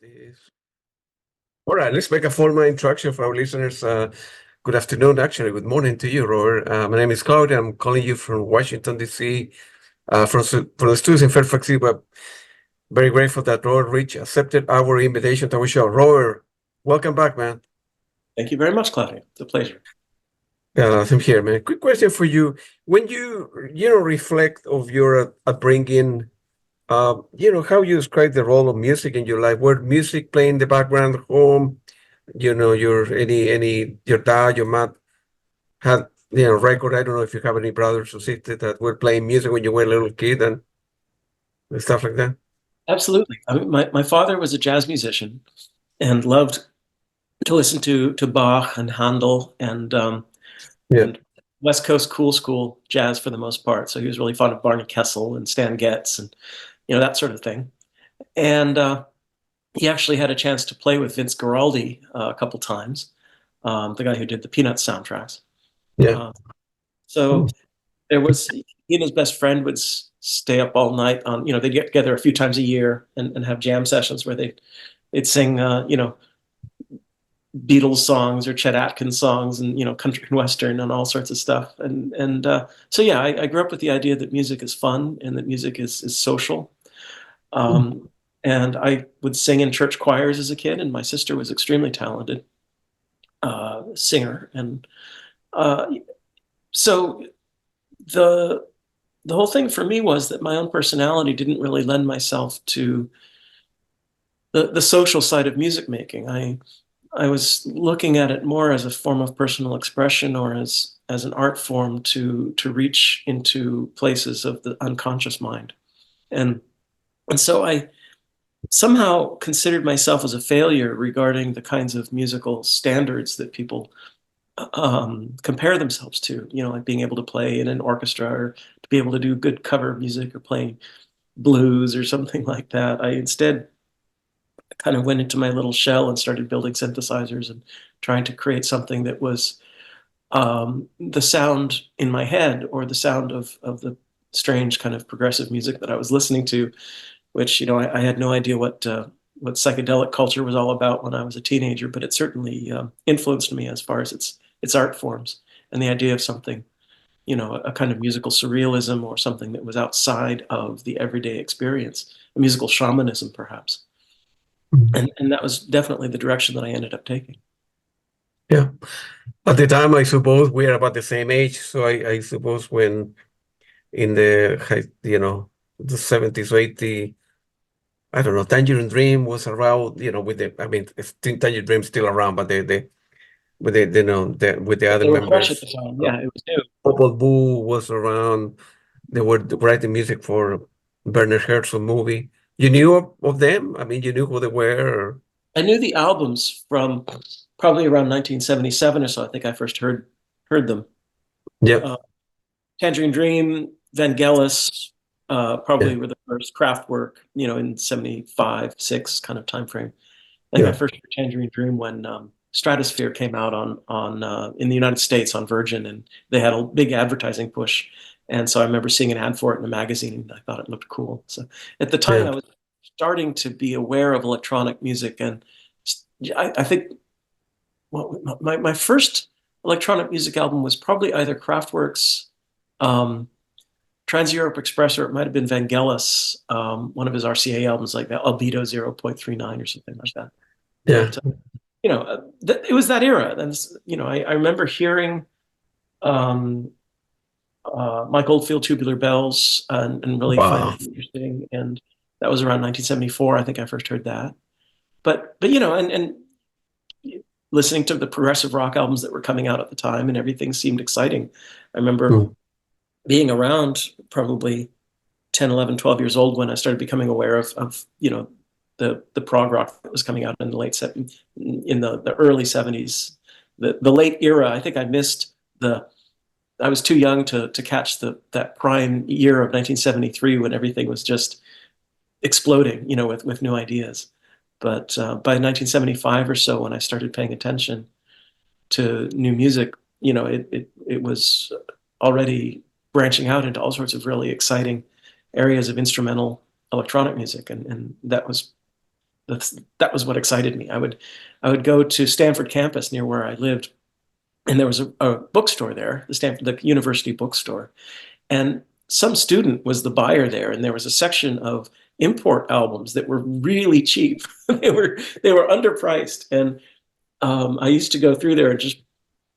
This. All right, let's make a formal introduction for our listeners. Good afternoon, actually, good morning to you, Robert. My name is Claudia. I'm calling you from Washington, D.C., from the studios in Fairfax. But very grateful that Robert Rich accepted our invitation to our show. Robert, welcome back, man. Thank you very much, Claudia. It's a pleasure. I'm here, man. Quick question for you. When you reflect of your upbringing, how you describe the role of music in your life? Where music playing in the background, home, your dad, your mom had, record. I don't know if you have any brothers or sisters that were playing music when you were a little kid and stuff like that. Absolutely. I mean, my father was a jazz musician and loved to listen to Bach and Handel and West Coast cool school jazz for the most part. So he was really fond of Barney Kessel and Stan Getz and that sort of thing. And he actually had a chance to play with Vince Guaraldi a couple times, the guy who did the Peanuts soundtracks. Yeah. So there was, he and his best friend would stay up all night on, they'd get together a few times a year and have jam sessions where they'd sing, Beatles songs or Chet Atkins songs and, country and Western and all sorts of stuff. So, yeah, I grew up with the idea that music is fun and that music is social. And I would sing in church choirs as a kid, and my sister was extremely talented singer. And so the whole thing for me was that my own personality didn't really lend myself to the social side of music making. I was looking at it more as a form of personal expression or as an art form to reach into places of the unconscious mind. And so I somehow considered myself as a failure regarding the kinds of musical standards that people compare themselves to, like being able to play in an orchestra or to be able to do good cover music or playing blues or something like that. I instead kind of went into my little shell and started building synthesizers and trying to create something that was the sound in my head or the sound of the strange kind of progressive music that I was listening to, which, I had no idea what psychedelic culture was all about when I was a teenager, but it certainly influenced me as far as its art forms and the idea of something, a kind of musical surrealism or something that was outside of the everyday experience, a musical shamanism, perhaps. And that was definitely the direction that I ended up taking. Yeah. At the time, I suppose we are about the same age. So I suppose when in the 70s or 80s, I don't know, Tangerine Dream was around, Tangerine Dream's still around, but with the other members. Fresh at the time. Yeah, it was new. Popol Vuh was around. They were writing music for Werner Herzog movie. You knew of them? I mean, you knew who they were? Or? I knew the albums from probably around 1977 or so. I think I first heard them. Yeah. Tangerine Dream, Vangelis, probably were the first Kraftwerk, in 75, 6 kind of time frame. I think I first heard Tangerine Dream when Stratosphere came out on in the United States on Virgin, and they had a big advertising push. And so I remember seeing an ad for it in a magazine, and I thought it looked cool. So at the time, I was starting to be aware of electronic music, and I think my first electronic music album was probably either Kraftwerk's Trans-Europe Express, or it might have been Vangelis, one of his RCA albums like that, Albedo 0.39 or something like that. Yeah. But, it was that era. And, I remember hearing Mike Oldfield, Tubular Bells, and really finding it interesting. And that was around 1974. I think I first heard that. But and listening to the progressive rock albums that were coming out at the time, and everything seemed exciting. I remember being around probably 10, 11, 12 years old when I started becoming aware of the prog rock that was coming out in the the early 70s. The late era, I think I missed I was too young to catch that prime year of 1973 when everything was just exploding, with new ideas. But by 1975 or so, when I started paying attention to new music, it was already branching out into all sorts of really exciting areas of instrumental electronic music, and that was that was what excited me. I would go to Stanford campus near where I lived, and there was a bookstore there, the university bookstore, and some student was the buyer there, and there was a section of import albums that were really cheap. They were underpriced, and I used to go through there and just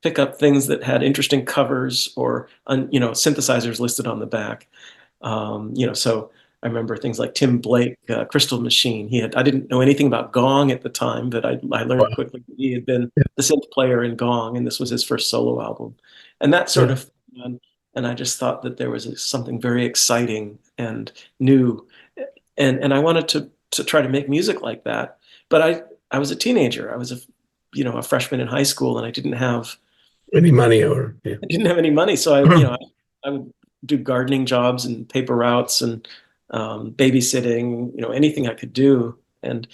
pick up things that had interesting covers or synthesizers listed on the back. So I remember things like Tim Blake, Crystal Machine. I didn't know anything about Gong at the time, but I learned Wow. quickly that he had been Yeah. the synth player in Gong, and this was his first solo album. And that sort Yeah. of, and I just thought that there was something very exciting and new. And I wanted to try to make music like that. But I was a teenager. I was a freshman in high school, and Any money or yeah. I didn't have any money. So I would do gardening jobs and paper routes and babysitting, anything I could do and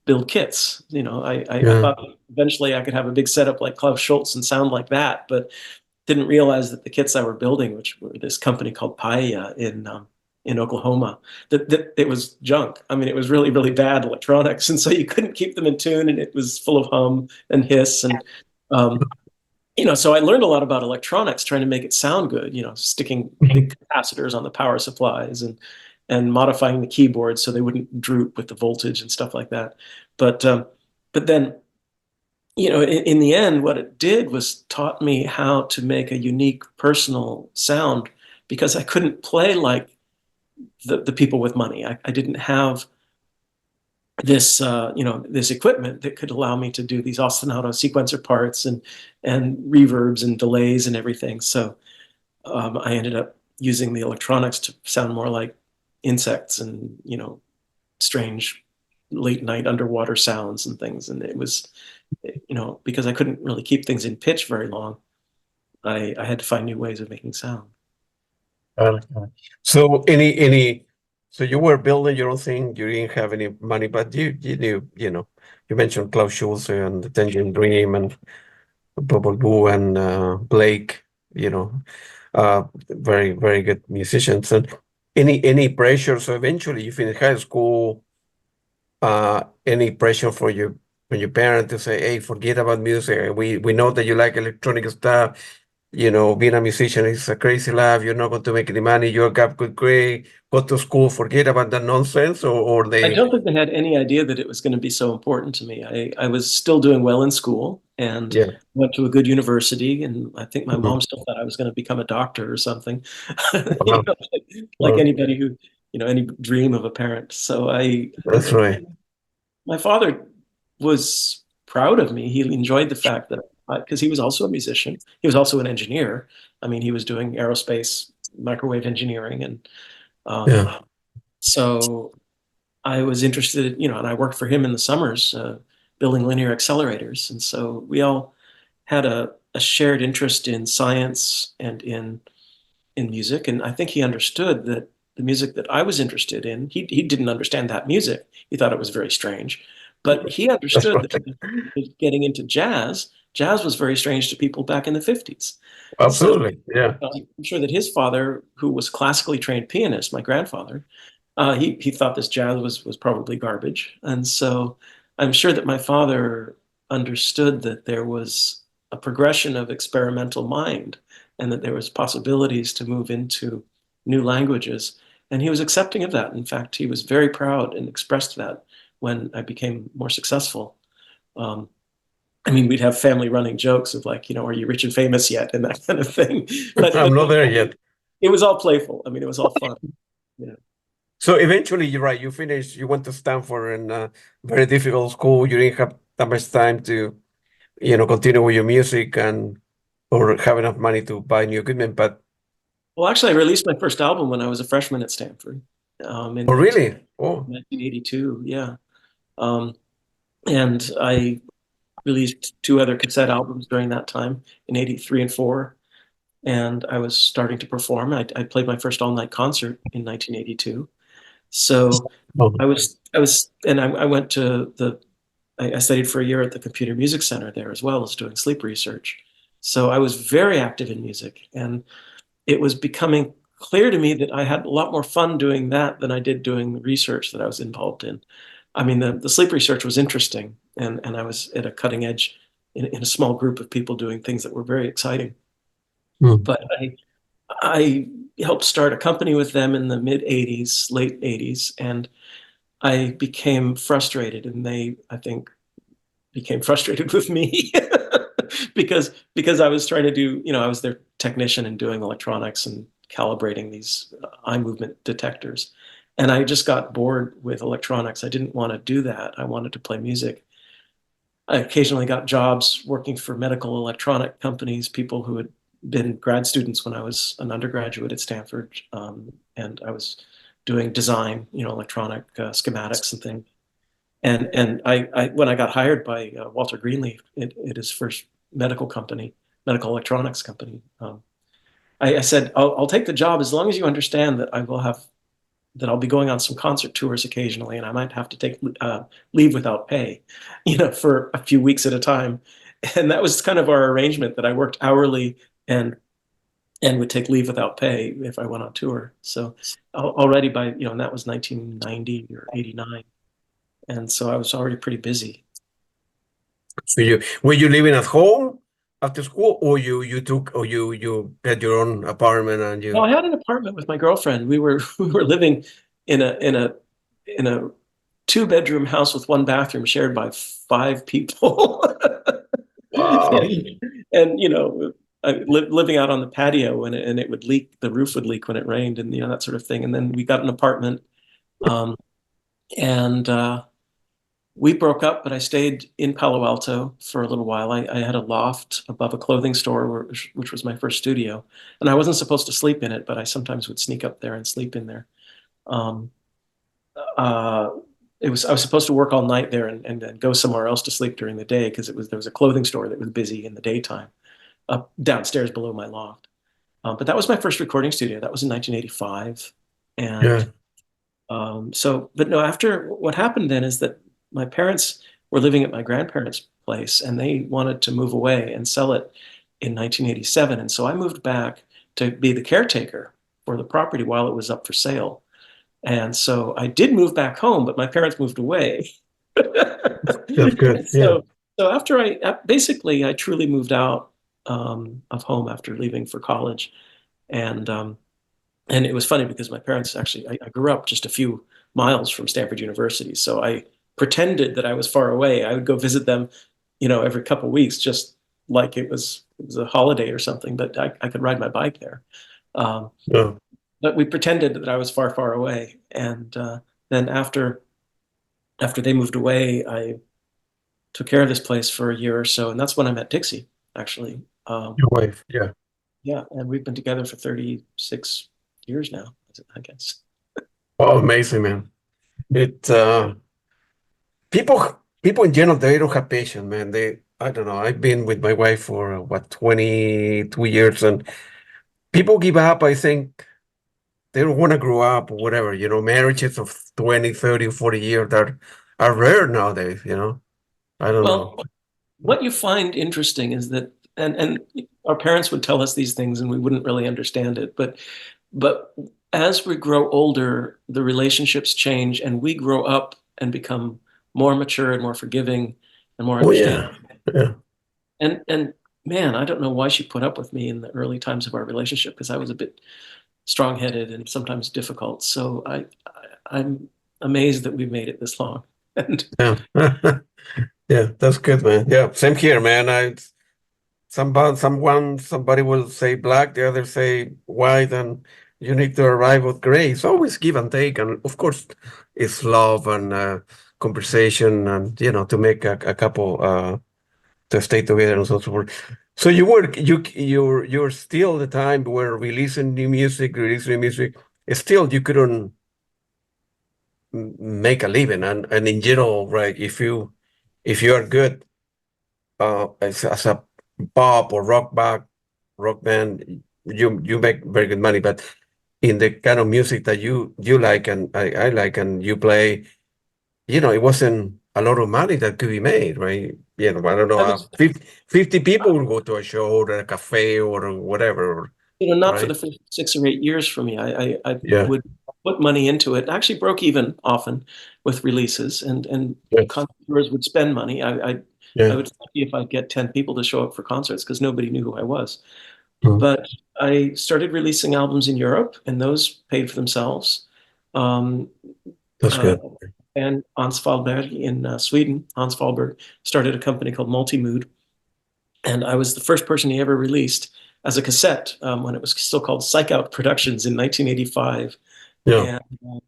build kits. I Yeah. thought eventually I could have a big setup like Klaus Schultze and sound like that, but didn't realize that the kits I were building, which were this company called Paella in Oklahoma, that it was junk. I mean, it was really, really bad electronics. And so you couldn't keep them in tune, and it was full of hum and hiss. And um, so I learned a lot about electronics, trying to make it sound good, sticking big capacitors on the power supplies and modifying the keyboards so they wouldn't droop with the voltage and stuff like that. But then, in the end, what it did was taught me how to make a unique personal sound, because I couldn't play like the people with money. I didn't have this equipment that could allow me to do these ostinato sequencer parts and reverbs and delays and everything. So I ended up using the electronics to sound more like insects and strange late night underwater sounds and things. And it was because I couldn't really keep things in pitch very long, I had to find new ways of making sound. So so you were building your own thing, you didn't have any money, but you knew, you mentioned Klaus Schulze and the Tangerine Dream and Bubble Boo and Blake, very, very good musicians. And any pressure? So eventually you finish high school, any pressure for from your parents to say, hey, forget about music. We know that you like electronic stuff. Being a musician is a crazy life. You're not going to make any money. You'll get good grade, go to school, forget about that nonsense, or I they, don't think they had any idea that it was going to be so important to me. I was still doing well in school and yeah. went to a good university, and I think my Mhm. mom still thought I was going to become a doctor or something, Wow. like Wow. anybody who, any dream of a parent. So That's right. my father was proud of me. He enjoyed the fact that, because he was also a musician, he was also an engineer. I mean, he was doing aerospace microwave engineering, and um, Yeah. so I was interested, and I worked for him in the summers, building linear accelerators. And so we all had a shared interest in science and in music. And I think he understood that the music that I was interested in, he didn't understand that music. He thought it was very strange. But he That's understood that right. when he was getting into jazz was very strange to people back in the 50s. So Absolutely. Yeah. I'm sure that his father, who was a classically trained pianist, my grandfather, he thought this jazz was probably garbage, and so I'm sure that my father understood that there was a progression of experimental mind, and that there was possibilities to move into new languages, and he was accepting of that. In fact, he was very proud and expressed that when I became more successful. Um, I mean, we'd have family running jokes of like, are you rich and famous yet, and that kind of thing. But I'm not there yet. it was all playful. I mean, it was all fun. You know. So eventually, you're right. You finished. You went to Stanford and very difficult school. You didn't have that much time to, continue with your music and or have enough money to buy new equipment. But Well, actually, I released my first album when I was a freshman at Stanford in oh, really? Oh, 1982. Yeah. Um, and I released two other cassette albums during that time in 83 and 4. And I was starting to perform. I played my first all night concert in 1982. So oh, I went to I studied for a year at the Computer Music Center there as well as doing sleep research. So I was very active in music, and it was becoming clear to me that I had a lot more fun doing that than I did doing the research that I was involved in. I mean, the sleep research was interesting, and I was at a cutting edge in a small group of people doing things that were very exciting. But I helped start a company with them in the mid 80s, late 80s, and I became frustrated, and they, I think, became frustrated with me because I was trying to do, I was their technician and doing electronics and calibrating these eye movement detectors. And I just got bored with electronics. I didn't want to do that. I wanted to play music. I occasionally got jobs working for medical electronic companies, people who had been grad students when I was an undergraduate at Stanford. And I was doing design, electronic schematics and things. And I when I got hired by Walter Greenleaf at his first medical electronics company, I said, I'll take the job as long as you understand that I'll be going on some concert tours occasionally, and I might have to take leave without pay, for a few weeks at a time. And that was kind of our arrangement, that I worked hourly and would take leave without pay if I went on tour. So already by, and that was 1990 or 89. And so I was already pretty busy. So were you living at home after school, or you had your own apartment and you? No, I had an apartment with my girlfriend. We were living in a 2-bedroom house with 1 bathroom shared by 5 people. Wow. and living out on the patio, and it would leak. The roof would leak when it rained, and that sort of thing. And then we got an apartment, and we broke up, but I stayed in Palo Alto for a little while. I had a loft above a clothing store, which was my first studio. And I wasn't supposed to sleep in it, but I sometimes would sneak up there and sleep in there. I was supposed to work all night there and then go somewhere else to sleep during the day, because there was a clothing store that was busy in the daytime, up downstairs below my loft. But that was my first recording studio. That was in 1985. And but no, after what happened then is that my parents were living at my grandparents' place, and they wanted to move away and sell it in 1987. And so I moved back to be the caretaker for the property while it was up for sale. And so I did move back home, but my parents moved away. That's good. So after I truly moved out of home after leaving for college. And it was funny because my parents actually, I grew up just a few miles from Stanford University. So I pretended that I was far away. I would go visit them, every couple of weeks, just like it was a holiday or something, but I could ride my bike there. But we pretended that I was far, far away. And then after they moved away, I took care of this place for a year or so. And that's when I met Dixie, actually. Your wife, yeah. Yeah, and we've been together for 36 years now, I guess. Oh, amazing, man. People in general, they don't have patience, man. I don't know. I've been with my wife for 22 years, and people give up. I think they don't want to grow up or whatever. Marriages of 20, 30, 40 years are rare nowadays. I don't know. What you find interesting is that, and our parents would tell us these things, and we wouldn't really understand it, but as we grow older, the relationships change, and we grow up and become more mature and more forgiving and more understanding. Yeah. And man, I don't know why she put up with me in the early times of our relationship, because I was a bit strong-headed and sometimes difficult. So I'm amazed that we've made it this long. Yeah. Yeah, that's good, man. Yeah, same here, man. Somebody will say black, the other say white, and you need to arrive at gray. It's always give and take, and of course, it's love and conversation, and to make a couple to stay together and so forth. So you're still the time where releasing new music. Still, you couldn't make a living, and in general, right? If you are good as a pop or rock band, you make very good money. But in the kind of music that you like and I like and you play, it wasn't a lot of money that could be made, right? I don't know, 50 people will go to a show or a cafe or whatever. Not right? for the first 6 or 8 years for me. I Yeah. would put money into it. I actually broke even often with releases, and Yes. concerts would spend money. I Yeah. would lucky if I'd get 10 people to show up for concerts because nobody knew who I was. Mhm. But I started releasing albums in Europe, and those paid for themselves. Um, That's uh, good. and Hans Fahlberg in Sweden, Hans Fahlberg started a company called Multimood, and I was the first person he ever released as a cassette when it was still called Psych Out Productions in 1985. Yeah. And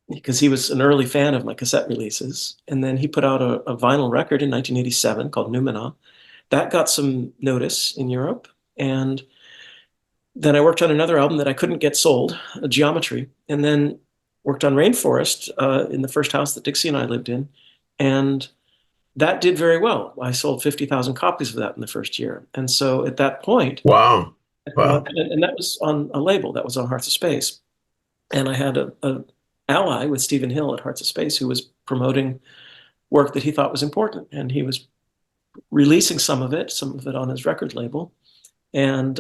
because he was an early fan of my cassette releases. And then he put out a vinyl record in 1987 called Numina. That got some notice in Europe. And then I worked on another album that I couldn't get sold, Geometry, and then worked on Rainforest in the first house that Dixie and I lived in. And that did very well. I sold 50,000 copies of that in the first year. And so at that point, Wow. I Wow. thought, and that was on a label, that was on Hearts of Space. And I had a ally with Stephen Hill at Hearts of Space who was promoting work that he thought was important. And he was releasing some of it on his record label. And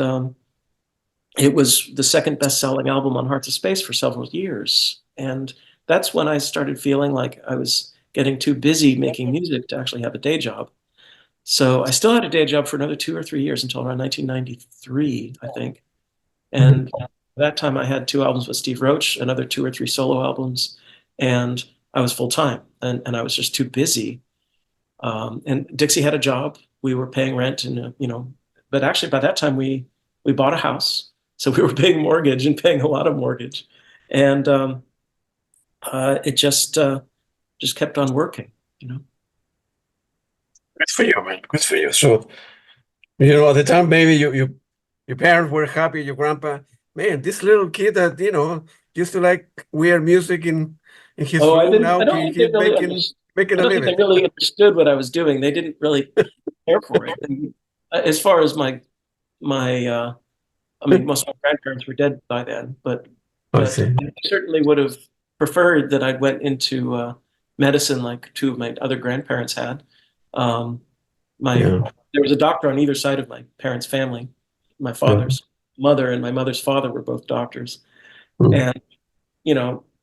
it was the second best-selling album on Hearts of Space for several years. And that's when I started feeling like I was getting too busy making music to actually have a day job. So I still had a day job for another 2 or 3 years until around 1993, I think. And Mhm. that time I had 2 albums with Steve Roach, another 2 or 3 solo albums, and I was full time, and I was just too busy. And Dixie had a job. We were paying rent, and but actually by that time we bought a house, so we were paying mortgage and paying a lot of mortgage, and it just kept on working, you know. Good for you, man. Good for you. So, at the time, maybe your parents were happy, your grandpa, man, this little kid that, used to like weird music in his Oh, room I now, don't think they he's really making I a don't think they living. really understood what I was doing. They didn't really care for it. And as far as my I mean, most of my grandparents were dead by then, I but see. I certainly would have preferred that I went into medicine like 2 of my other grandparents had. Um, my Yeah. There was a doctor on either side of my parents' family. My Yeah. father's mother and my mother's father were both doctors, Mm. and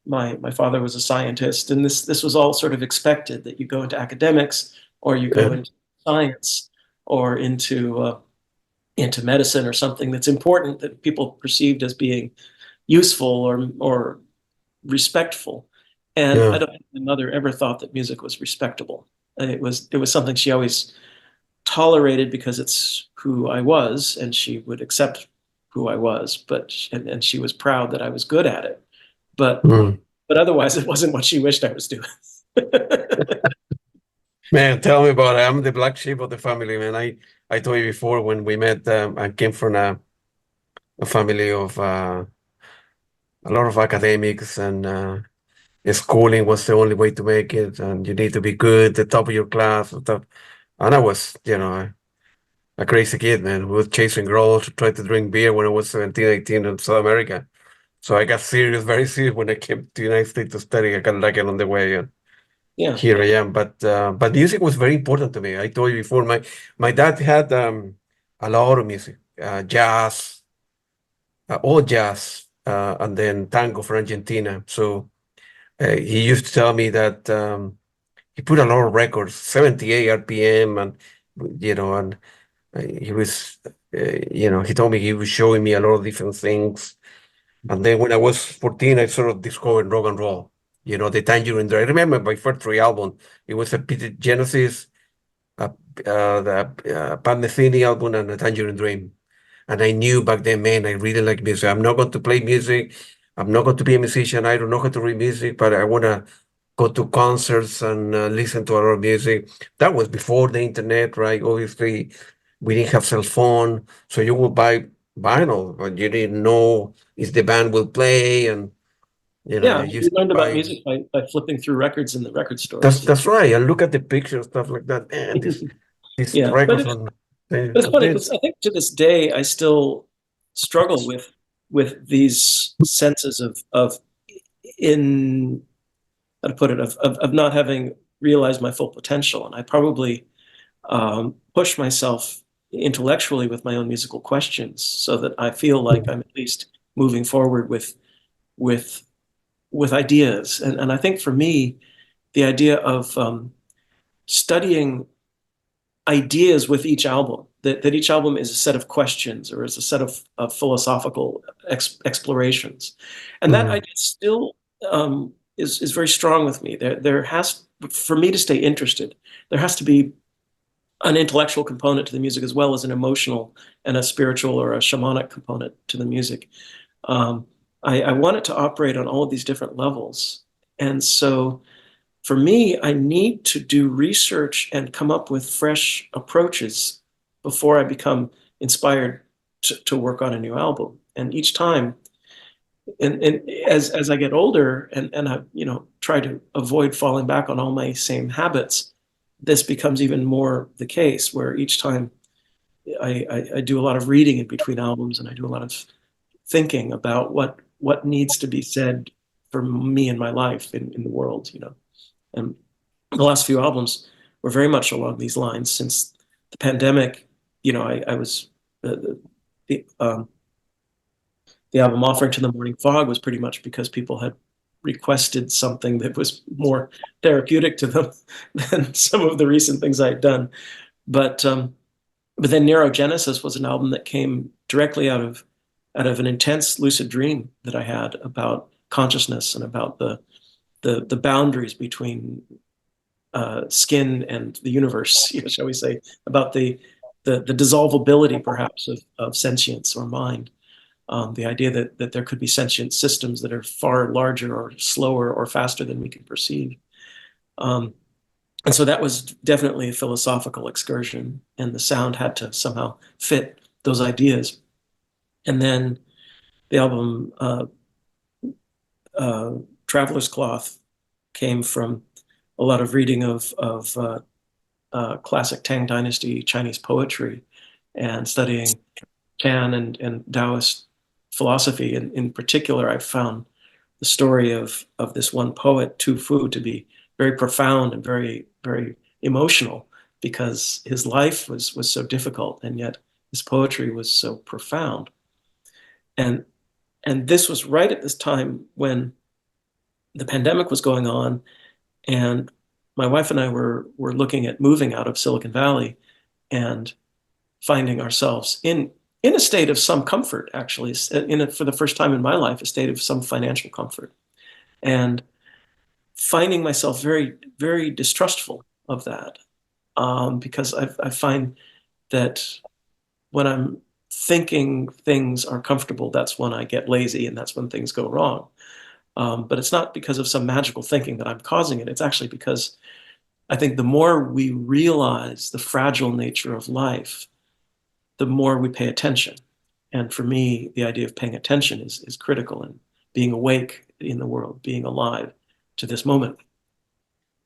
my father was a scientist, and this was all sort of expected that you go into academics or you go Yeah. into science or into medicine or something that's important that people perceived as being useful or respectful. And I Yeah. don't think my mother ever thought that music was respectable. It was something she always tolerated because it's who I was, and she would accept who I was, and she was proud that I was good at it. But Mm. but otherwise, it wasn't what she wished I was doing. Man, tell me about it. I'm the black sheep of the family, man. I told you before when we met, I came from a family of a lot of academics, and schooling was the only way to make it, and you need to be good, the top of your class and stuff. And I was, a crazy kid, man, who was chasing girls, tried to drink beer when I was 17, 18 in South America. So I got serious, very serious when I came to the United States to study. I got like it on the way, and Yeah, here I am. But music was very important to me. I told you before, my dad had a lot of music, jazz, all jazz, and then tango from Argentina. So he used to tell me that he put a lot of records, 78 RPM, and and he was, he told me he was showing me a lot of different things. And then when I was 14, I sort of discovered rock and roll. The Tangerine Dream. I remember my first 3 albums. It was a Peter Genesis, uh, the Pat Metheny album, and a Tangerine Dream. And I knew back then, man, I really like music. I'm not going to play music. I'm not going to be a musician. I don't know how to read music, but I want to go to concerts and listen to a lot of music. That was before the internet, right? Obviously, we didn't have cell phone, so you would buy vinyl, but you didn't know if the band will play, and yeah. you You used to learned about buy. music by flipping through records in the record That's stores. that's right. And look at the pictures, stuff like that. And this Yeah, but records it's on but it's funny this. because I think to this day I still struggle with these senses of in how to put it of not having realized my full potential, and I probably push myself intellectually with my own musical questions so that I feel like I'm at least moving forward with with ideas. And I think for me, the idea of studying ideas with each album, that each album is a set of questions or is a set of philosophical explorations. And that idea still is very strong with me. There has, for me to stay interested, there has to be an intellectual component to the music as well as an emotional and a spiritual or a shamanic component to the music. I want it to operate on all of these different levels. And so for me, I need to do research and come up with fresh approaches before I become inspired to work on a new album. And each time, and as I get older and I try to avoid falling back on all my same habits, this becomes even more the case, where each time I do a lot of reading in between albums, and I do a lot of thinking about what needs to be said for me in my life in the world, And the last few albums were very much along these lines. Since the pandemic, I was the album Offering to the Morning Fog was pretty much because people had requested something that was more therapeutic to them than some of the recent things I had done. But then Neurogenesis was an album that came directly out of an intense lucid dream that I had about consciousness and about the boundaries between skin and the universe, shall we say, about the dissolvability perhaps of sentience or mind. The idea that there could be sentient systems that are far larger or slower or faster than we can perceive. And so that was definitely a philosophical excursion, and the sound had to somehow fit those ideas. And then the album Traveler's Cloth came from a lot of reading of classic Tang Dynasty Chinese poetry and studying Chan and Taoist philosophy. And in particular, I found the story of this one poet, Tu Fu, to be very profound and very, very emotional, because his life was so difficult, and yet his poetry was so profound. And this was right at this time when the pandemic was going on, and my wife and I were looking at moving out of Silicon Valley and finding ourselves in a state of some comfort, actually, for the first time in my life, a state of some financial comfort, and finding myself very, very distrustful of that, because I find that when I'm thinking things are comfortable, that's when I get lazy, and that's when things go wrong. But it's not because of some magical thinking that I'm causing it. It's actually because I think the more we realize the fragile nature of life, the more we pay attention. And for me, the idea of paying attention is critical, and being awake in the world, being alive to this moment.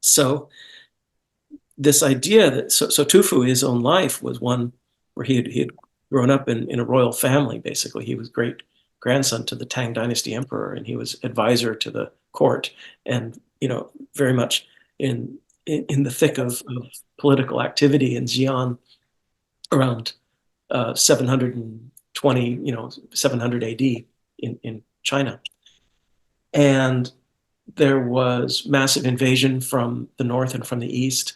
So this idea that, so Tu Fu, his own life was one where he had grown up in a royal family, basically. He was great grandson to the Tang Dynasty emperor, and he was advisor to the court, and very much in the thick of political activity in Xi'an around 720, 700 AD in China. And there was massive invasion from the north and from the east,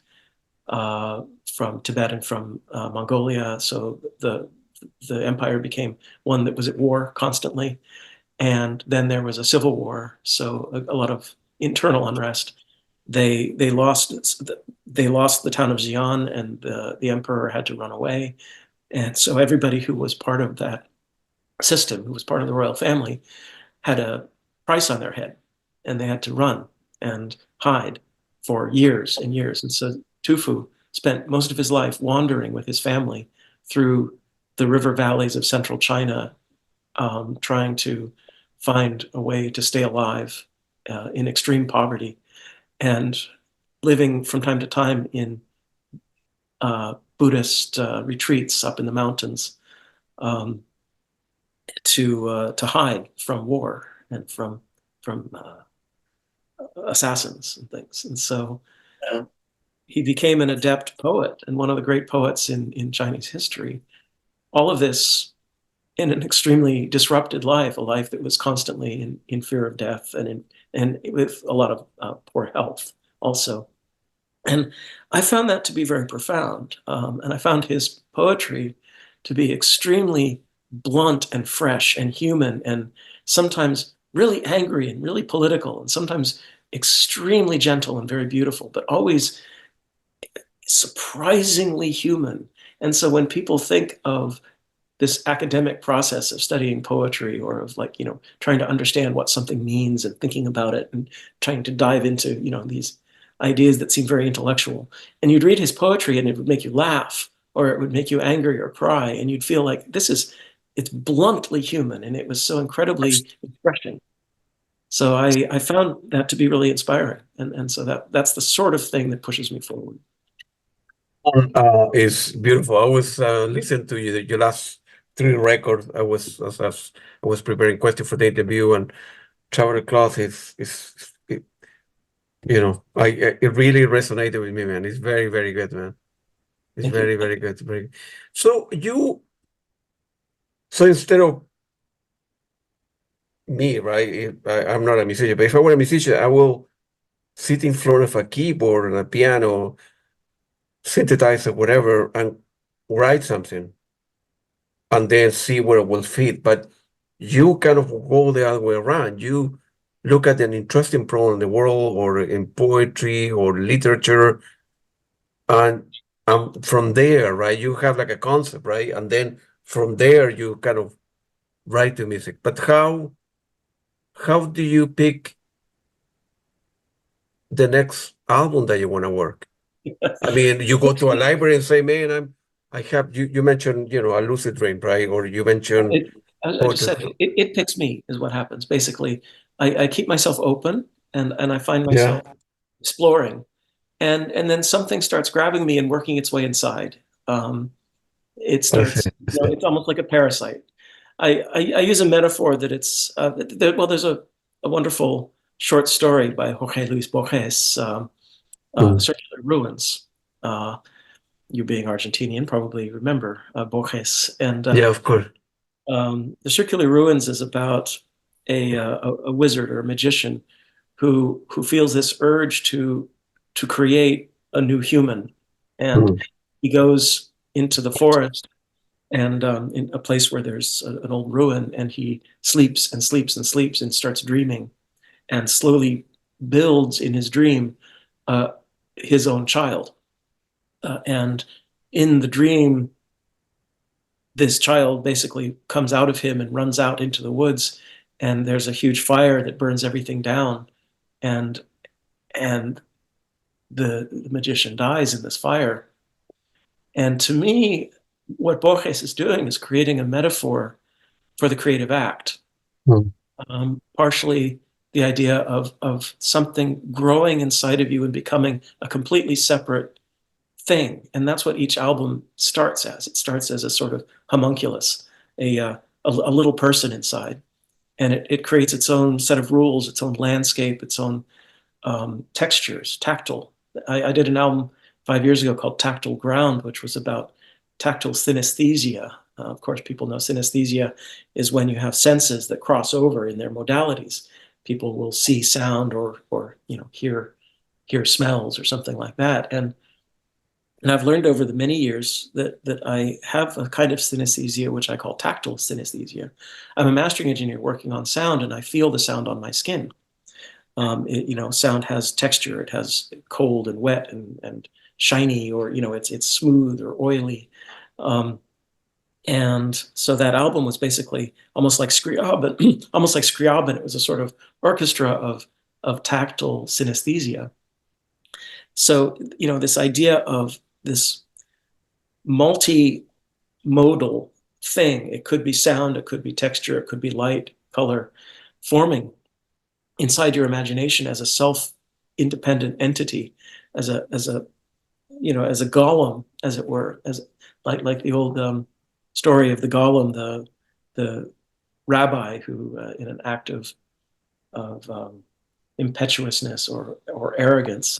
from Tibet and from Mongolia. So the empire became one that was at war constantly. And then there was a civil war, so a lot of internal unrest. They lost the town of Xi'an, and the emperor had to run away. And so everybody who was part of that system, who was part of the royal family, had a price on their head, and they had to run and hide for years and years. And so Tu Fu spent most of his life wandering with his family through the river valleys of central China, trying to find a way to stay alive in extreme poverty, and living from time to time in Buddhist retreats up in the mountains, to hide from war and from assassins and things. And so he became an adept poet and one of the great poets in Chinese history. All of this in an extremely disrupted life, a life that was constantly in fear of death and and with a lot of poor health also. And I found that to be very profound. And I found his poetry to be extremely blunt and fresh and human, and sometimes really angry and really political, and sometimes extremely gentle and very beautiful, but always surprisingly human. And so when people think of this academic process of studying poetry, or of, like, trying to understand what something means and thinking about it and trying to dive into, these ideas that seem very intellectual, and you'd read his poetry and it would make you laugh, or it would make you angry or cry, and you'd feel like it's bluntly human, and it was so incredibly refreshing. So I found that to be really inspiring, and so that's the sort of thing that pushes me forward. It's beautiful. I was listening to your last three records. I was as I was preparing questions for the interview, and Traveler Cloth it really resonated with me, man. It's very, very good, man. It's Thank you. very, very good. Very. So so instead of me, right? I'm not a musician, but if I were a musician, I will sit in front of a keyboard and a piano, synthesizer, whatever, and write something, and then see where it will fit. But you kind of go the other way around. You look at an interesting problem in the world, or in poetry or literature, and from there, right, you have like a concept, right? And then from there, you kind of write the music. But how do you pick the next album that you want to work? I mean, you go to a library and say, man, I have you mentioned, a lucid dream, right? Or you mentioned I just poetry. said it picks me, is what happens. Basically, I keep myself open, and I find Yeah. myself exploring, and then something starts grabbing me and working its way inside. It I see. starts, I see. it's almost like a parasite. I use a metaphor that it's well, there's a wonderful short story by Jorge Luis Borges, The Mm. Circular Ruins. You being Argentinian probably remember Borges, and Yeah, of course. The Circular Ruins is about a wizard or a magician who feels this urge to create a new human, and Mm. he goes into the forest, and in a place where there's an old ruin, and he sleeps and sleeps and sleeps and starts dreaming, and slowly builds in his dream uh, his own child, and in the dream this child basically comes out of him and runs out into the woods, and there's a huge fire that burns everything down, and and the magician dies in this fire. And to me, what Borges is doing is creating a metaphor for the creative act. Mm. Partially the idea of something growing inside of you and becoming a completely separate thing. And that's what each album starts as. It starts as a sort of homunculus, a little person inside. And it creates its own set of rules, its own landscape, its own textures, tactile. I did an album 5 years ago called Tactile Ground, which was about tactile synesthesia. Of course, people know synesthesia is when you have senses that cross over in their modalities. People will see sound, or hear smells or something like that. And I've learned over the many years that I have a kind of synesthesia, which I call tactile synesthesia. I'm a mastering engineer working on sound, and I feel the sound on my skin. Sound has texture. It has cold and wet and shiny, or it's smooth or oily. Um, and so that album was basically almost like Scriabin, almost like Scriabin. It was a sort of orchestra of tactile synesthesia. So this idea of this multimodal thing. It could be sound, it could be texture, it could be light, color, forming inside your imagination as a self-independent entity, as a golem, as it were, as like the old story of the golem, the rabbi who, in an act of impetuousness or arrogance,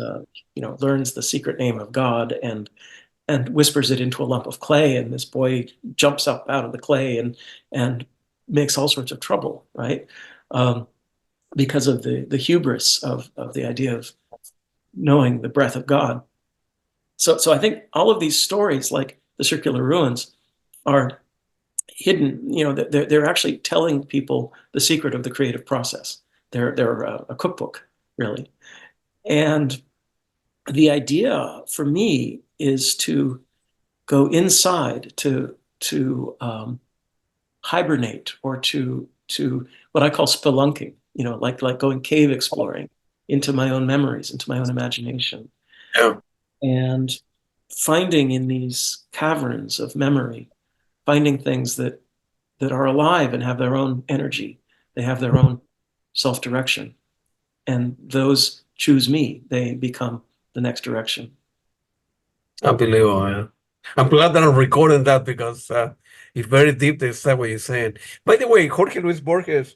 learns the secret name of God and whispers it into a lump of clay, and this boy jumps up out of the clay and makes all sorts of trouble, right? Um, because of the hubris of the idea of knowing the breath of God. So I think all of these stories, like the circular ruins, are hidden. They're actually telling people the secret of the creative process. They're a cookbook, really. And the idea for me is to go inside, to hibernate, or to what I call spelunking. Like going cave exploring into my own memories, into my own imagination. Yeah. And finding in these caverns of memory, finding things that are alive and have their own energy. They have their own self-direction. And those choose me. They become the next direction. Unbelievable. Yeah. I'm glad that I'm recording that because it's very deep. That's what you're saying. By the way, Jorge Luis Borges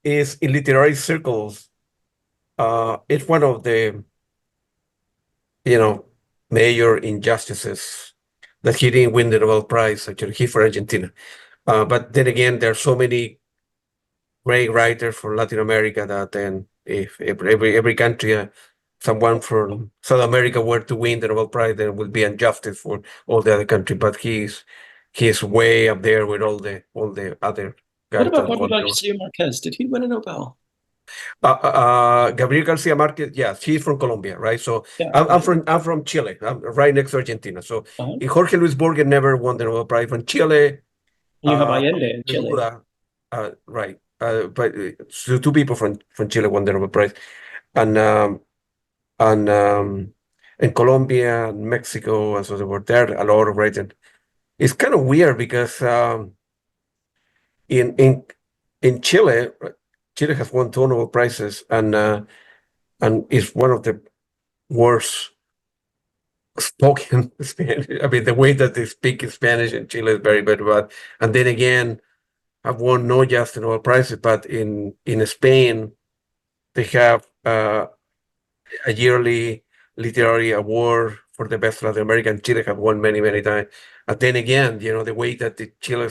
is in literary circles. It's one of the major injustices that he didn't win the Nobel Prize. Actually, he for Argentina. But then again, there are so many great writers from Latin America that then if every country, someone from South America were to win the Nobel Prize, there would be injustice for all the other countries. But he's way up there with all the other What guys about that Gaudí won. Garcia Marquez? Did he win a Nobel? Gabriel Garcia Marquez, yeah, he's from Colombia, right? So Yeah. I'm from Chile. I'm right next to Argentina. So Uh-huh. Jorge Luis Borges never won the Nobel Prize from Chile. And you have Allende in Chile. Segura, right. But so two people from Chile won the Nobel Prize, and and in Colombia and Mexico, and so they were there a lot of writing. It's kind of weird because in in in Chile, Chile has won two Nobel Prizes, and is one of the worst spoken Spanish. I mean, the way that they speak in Spanish in Chile is very, very bad. And then again, have won not just the Nobel Prizes, but in Spain, they have a yearly literary award for the best Latin American. Chile have won many, many times. And then again, the way that the Chile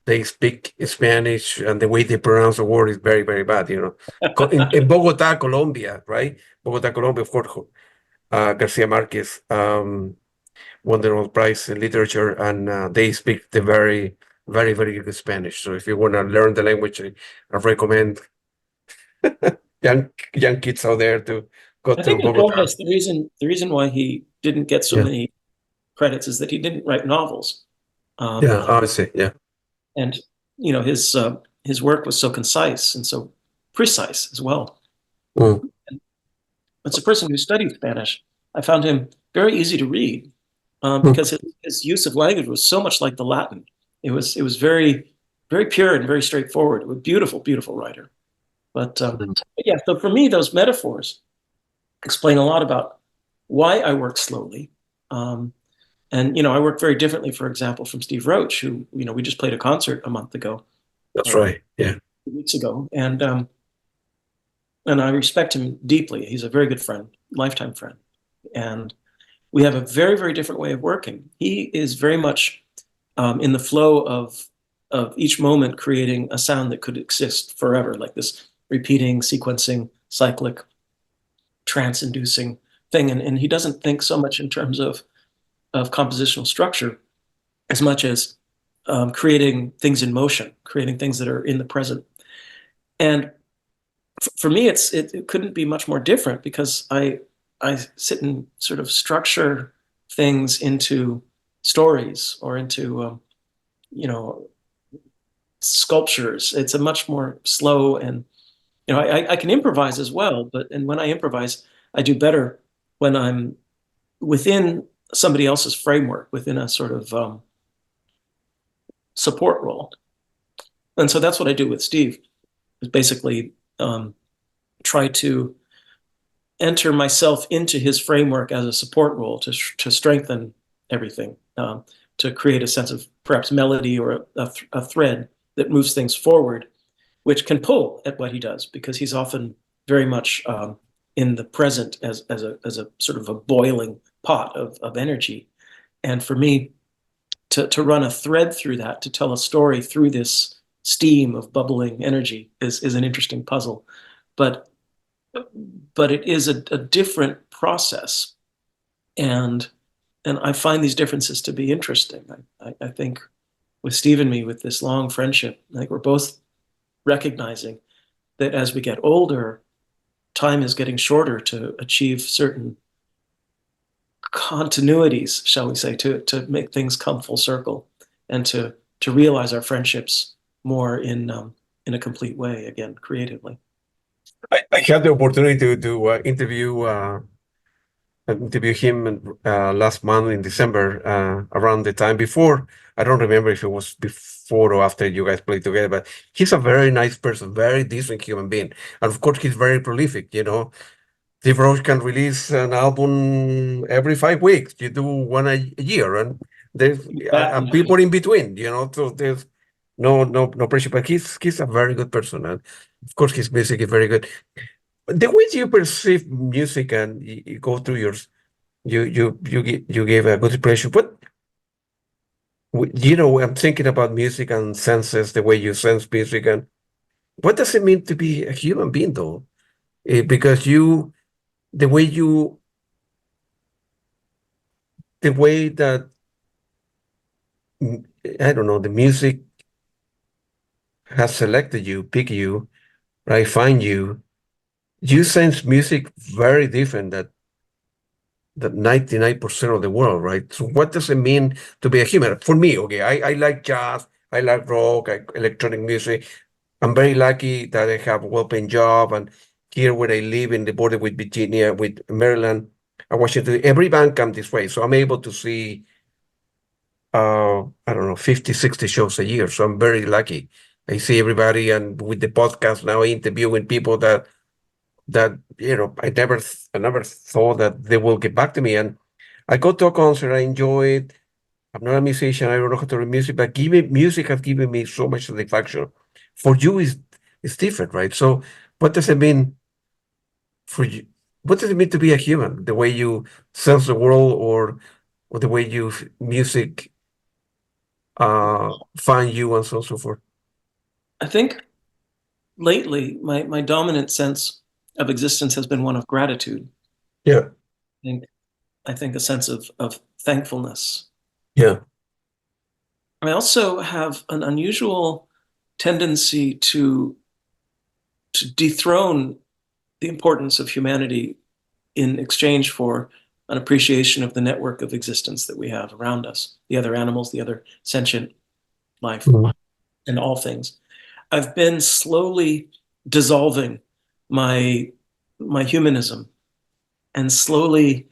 they speak Spanish and the way they pronounce the word is very, very bad. In Bogota, Colombia, right? Bogota, Colombia, of course, Garcia Marquez won the Nobel Prize in literature, and they speak the very, very, very good Spanish. So if you want to learn the language, I recommend young kids out there to go I to think in Bogota. Borges, the reason why he didn't get so many credits is that he didn't write novels. I see. Yeah. And his work was so concise and so precise as well. Mm. As a person who studied Spanish, I found him very easy to read because his use of language was so much like the Latin. It was very, very pure and very straightforward. A beautiful, beautiful writer. But yeah, so for me, those metaphors explain a lot about why I work slowly. And I work very differently, for example, from Steve Roach, who we just played a concert a month ago. That's right. Yeah. 2 weeks ago, and I respect him deeply. He's a very good friend, lifetime friend, and we have a very, very different way of working. He is very much in the flow of each moment, creating a sound that could exist forever, like this repeating, sequencing, cyclic, trance-inducing thing. And he doesn't think so much in terms of compositional structure as much as creating things in motion, creating things that are in the present. And for me, it couldn't be much more different because I sit and sort of structure things into stories or into sculptures. It's a much more slow, and I can improvise as well, and when I improvise, I do better when I'm within somebody else's framework, within a sort of support role. And so that's what I do with Steve, is basically try to enter myself into his framework as a support role to strengthen everything, to create a sense of perhaps melody or a thread that moves things forward, which can pull at what he does, because he's often very much in the present as a sort of a boiling pot of energy. And for me, to run a thread through that, to tell a story through this steam, of bubbling energy is an interesting puzzle. But it is a different process. And I find these differences to be interesting. I think with Steve and me, with this long friendship, I think we're both recognizing that as we get older, time is getting shorter to achieve certain continuities, shall we say, to make things come full circle, and to realize our friendships more in a complete way, again, creatively. I had the opportunity to interview him last month in December, around the time before. I don't remember if it was before or after you guys played together, but he's a very nice person, very decent human being. And of course, he's very prolific, you know. Steve Roach can release an album every 5 weeks. You do one a year, and there's and people in between, you know. So there's no pressure. But he's a very good person, and of course, his music is very good. The way you perceive music, and you go through yours, you gave a good impression. But you know, I'm thinking about music and senses, the way you sense music, and what does it mean to be a human being, though? Because the way you, the way that I don't know, the music has selected you, pick you, right? Find you. You sense music very different that 99% of the world, right? So what does it mean to be a human? For me, okay, I like jazz, I like rock, electronic music. I'm very lucky that I have a well-paying job, and here where I live in the border with Virginia, with Maryland and Washington, every band comes this way. So I'm able to see, I don't know, 50, 60 shows a year. So I'm very lucky. I see everybody, and with the podcast now, interviewing people that you know, I never thought that they will get back to me. And I go to a concert, I enjoy it. I'm not a musician, I don't know how to read music, but music has given me so much satisfaction. For you, it's different, right? So what does it mean for you? What does it mean to be a human? The way you sense the world, or the way you music find you, and so on and so forth. I think lately my dominant sense of existence has been one of gratitude. Yeah. I think a sense of thankfulness. Yeah. I also have an unusual tendency to dethrone the importance of humanity in exchange for an appreciation of the network of existence that we have around us, the other animals, the other sentient life, Mhm. and all things. I've been slowly dissolving my humanism, and slowly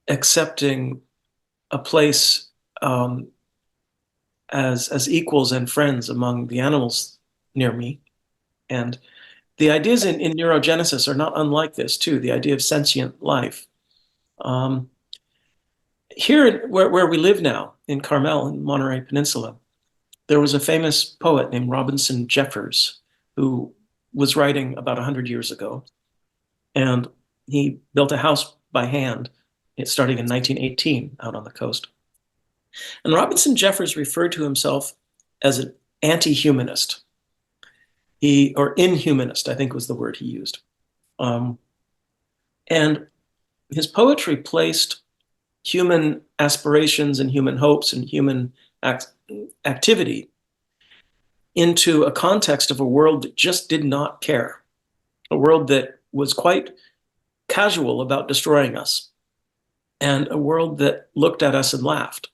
accepting a place as equals and friends among the animals near me. And the ideas in neurogenesis are not unlike this too, the idea of sentient life. Here where we live now, in Carmel, in Monterey Peninsula, there was a famous poet named Robinson Jeffers who was writing about 100 years ago. And he built a house by hand, starting in 1918 out on the coast. And Robinson Jeffers referred to himself as an anti-humanist. Or inhumanist, I think was the word he used. And his poetry placed human aspirations and human hopes and human activity into a context of a world that just did not care, a world that was quite casual about destroying us, and a world that looked at us and laughed.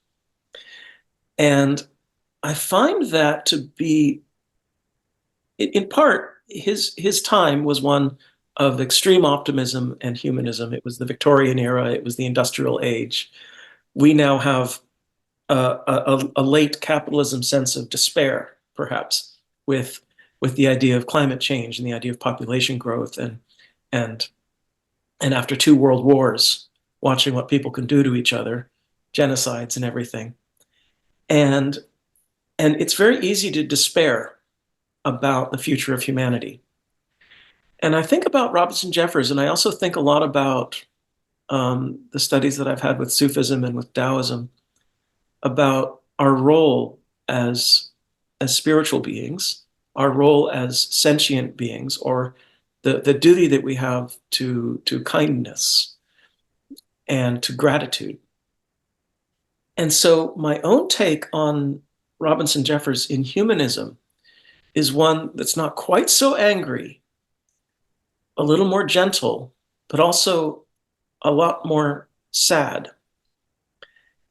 And I find that to be, in part, his time was one of extreme optimism and humanism. It was the Victorian era. It was the industrial age. We now have a late capitalism sense of despair, perhaps, with the idea of climate change and the idea of population growth, and after 2 world wars, watching what people can do to each other, genocides and everything. And it's very easy to despair about the future of humanity. And I think about Robinson Jeffers, and I also think a lot about the studies that I've had with Sufism and with Taoism, about our role as as spiritual beings, our role as sentient beings, or the duty that we have to kindness and to gratitude. And so my own take on Robinson Jeffers' Inhumanism is one that's not quite so angry, a little more gentle, but also a lot more sad.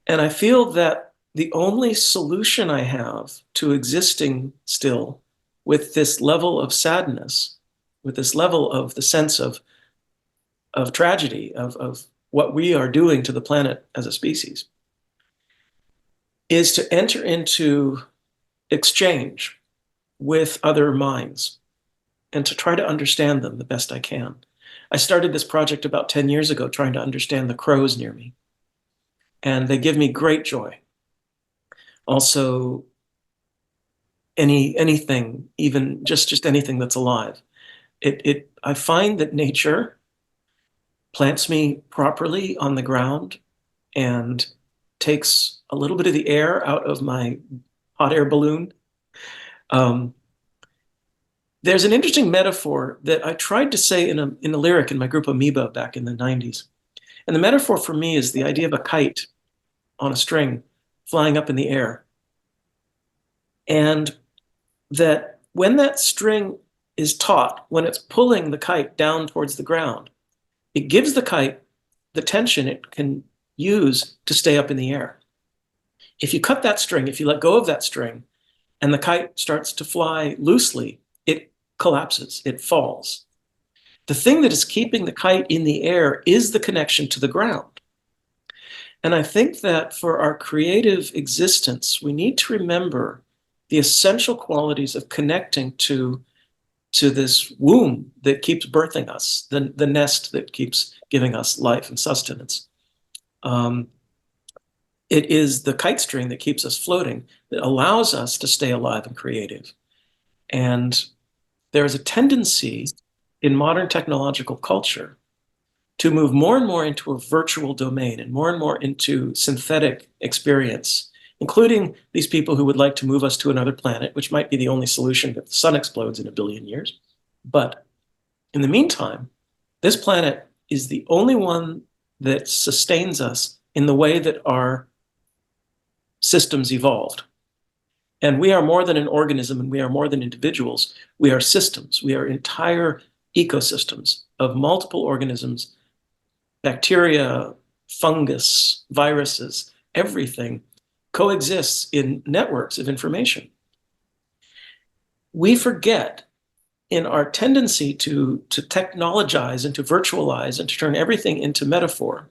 And I feel that the only solution I have to existing still with this level of sadness, with this level of the sense of tragedy, of what we are doing to the planet as a species, is to enter into exchange with other minds and to try to understand them the best I can. I started this project about 10 years ago trying to understand the crows near me, and they give me great joy. Also, anything, even just anything that's alive. I find that nature plants me properly on the ground and takes a little bit of the air out of my hot air balloon. There's an interesting metaphor that I tried to say in a lyric in my group Amoeba back in the 90s. And the metaphor for me is the idea of a kite on a string flying up in the air. And that when that string is taut, when it's pulling the kite down towards the ground, it gives the kite the tension it can use to stay up in the air. If you cut that string, if you let go of that string, and the kite starts to fly loosely, it collapses, it falls. The thing that is keeping the kite in the air is the connection to the ground. And I think that for our creative existence, we need to remember the essential qualities of connecting to this womb that keeps birthing us, the nest that keeps giving us life and sustenance. It is the kite string that keeps us floating, that allows us to stay alive and creative. And there is a tendency in modern technological culture to move more and more into a virtual domain and more into synthetic experience, including these people who would like to move us to another planet, which might be the only solution if the sun explodes in 1 billion years. But in the meantime, this planet is the only one that sustains us in the way that our systems evolved. And we are more than an organism, and we are more than individuals. We are systems. We are entire ecosystems of multiple organisms, bacteria, fungus, viruses, everything coexists in networks of information. We forget in our tendency to technologize and to virtualize and to turn everything into metaphor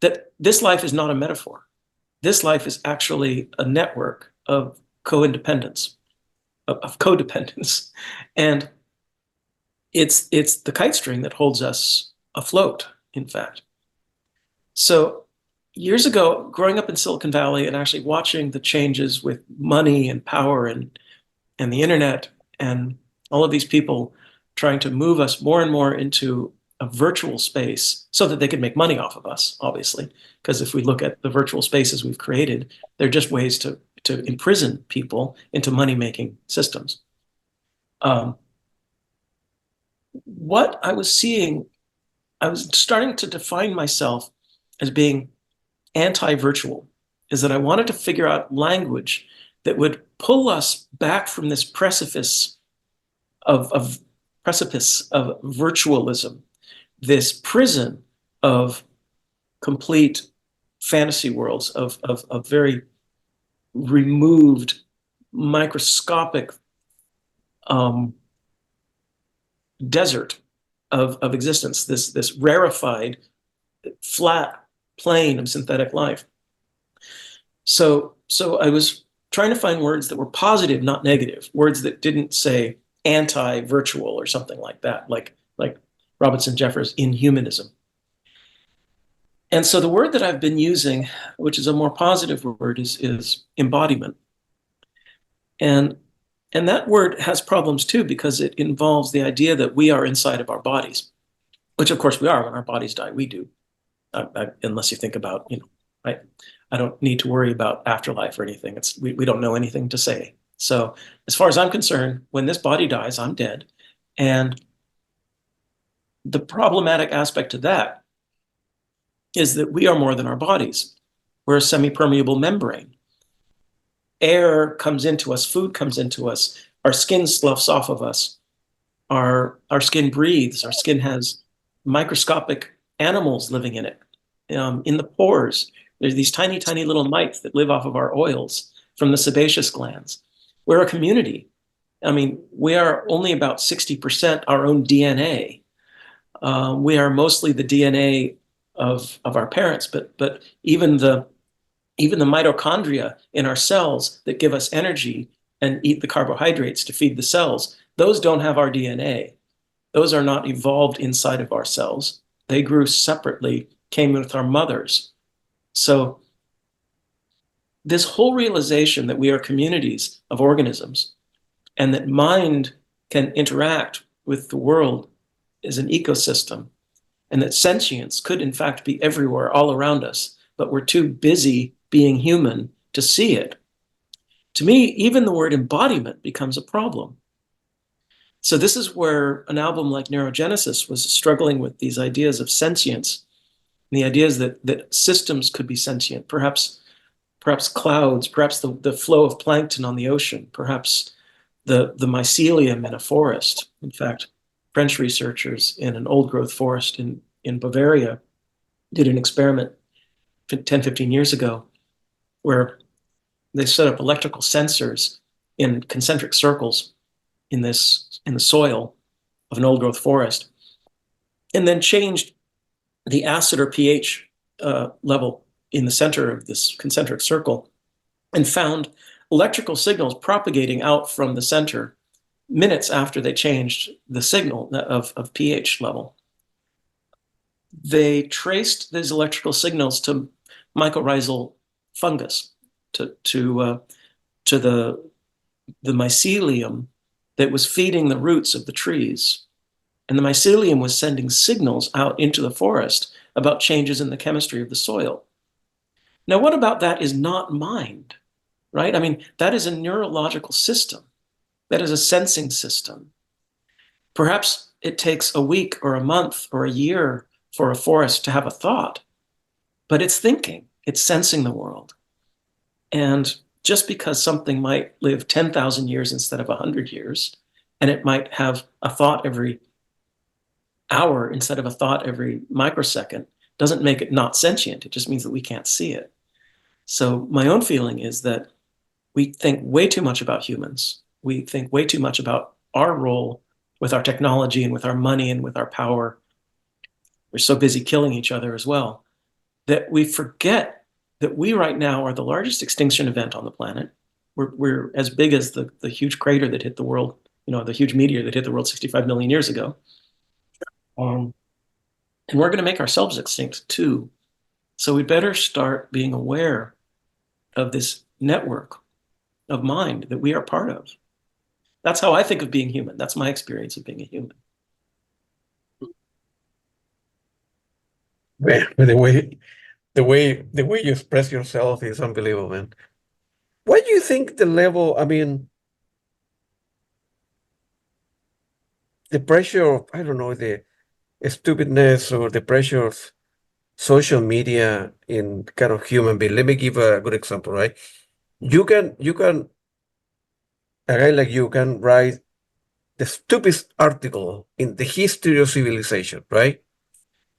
that this life is not a metaphor. This life is actually a network of co-independence, of codependence. And it's the kite string that holds us afloat, in fact. So years ago, growing up in Silicon Valley and actually watching the changes with money and power and the internet and all of these people trying to move us more and more into a virtual space so that they could make money off of us, obviously. Because if we look at the virtual spaces we've created, they're just ways to imprison people into money-making systems. What I was seeing, I was starting to define myself as being anti-virtual, is that I wanted to figure out language that would pull us back from this precipice of virtualism, this prison of complete fantasy worlds, of very removed, microscopic desert of existence, this rarefied, flat plane of synthetic life. So I was trying to find words that were positive, not negative, words that didn't say anti-virtual or something like that, like Robinson Jeffers' Inhumanism. And so the word that I've been using, which is a more positive word, is embodiment. And that word has problems too, because it involves the idea that we are inside of our bodies, which of course we are. When our bodies die, we do. Unless you think about, I don't need to worry about afterlife or anything. We don't know anything to say. So as far as I'm concerned, when this body dies, I'm dead. And the problematic aspect of that is that we are more than our bodies. We're a semi-permeable membrane. Air comes into us, food comes into us, our skin sloughs off of us, our skin breathes, our skin has microscopic animals living in it. In the pores, there's these tiny, tiny little mites that live off of our oils from the sebaceous glands. We're a community. I mean, we are only about 60% our own DNA. We are mostly the DNA of our parents, but even the mitochondria in our cells that give us energy and eat the carbohydrates to feed the cells, those don't have our DNA. Those are not evolved inside of our cells. They grew separately, came with our mothers. So this whole realization that we are communities of organisms and that mind can interact with the world as an ecosystem, and that sentience could in fact be everywhere, all around us, but we're too busy being human to see it. To me, even the word embodiment becomes a problem. So this is where an album like Neurogenesis was struggling with these ideas of sentience, and the ideas that systems could be sentient, perhaps clouds, perhaps the flow of plankton on the ocean, perhaps the mycelium in a forest. In fact, French researchers in an old growth forest in Bavaria did an experiment 10, 15 years ago where they set up electrical sensors in concentric circles in the soil of an old growth forest, and then changed the acid or pH level in the center of this concentric circle, and found electrical signals propagating out from the center minutes after they changed the signal of pH level. They traced these electrical signals to mycorrhizal fungus, to the mycelium that was feeding the roots of the trees. And the mycelium was sending signals out into the forest about changes in the chemistry of the soil. Now, what about that is not mind, right? I mean, that is a neurological system. That is a sensing system. Perhaps it takes a week or a month or a year for a forest to have a thought, but it's thinking, it's sensing the world. And just because something might live 10,000 years instead of 100 years, and it might have a thought every hour instead of a thought every microsecond, doesn't make it not sentient. It just means that we can't see it. So my own feeling is that we think way too much about humans. We think way too much about our role with our technology and with our money and with our power. We're so busy killing each other as well that we forget that we right now are the largest extinction event on the planet. We're as big as the huge crater that hit the world, the huge meteor that hit the world 65 million years ago. And we're going to make ourselves extinct too. So we better start being aware of this network of mind that we are part of. That's how I think of being human. That's my experience of being a human. Man, the way you express yourself is unbelievable, man. What do you think the level, I mean, the pressure of, I don't know, the stupidness or the pressure of social media in kind of human being? Let me give a good example, right? You can, a guy like you can write the stupidest article in the history of civilization, right?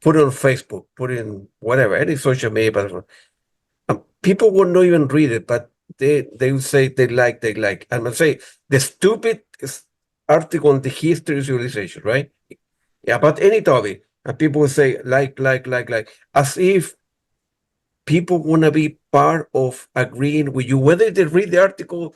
Put it on Facebook, put it in whatever, any social media platform. And people will not even read it, but they will say they like. And I say the stupidest article on the history of civilization, right? Yeah, about any topic. And people will say like, as if people want to be part of agreeing with you, whether they read the article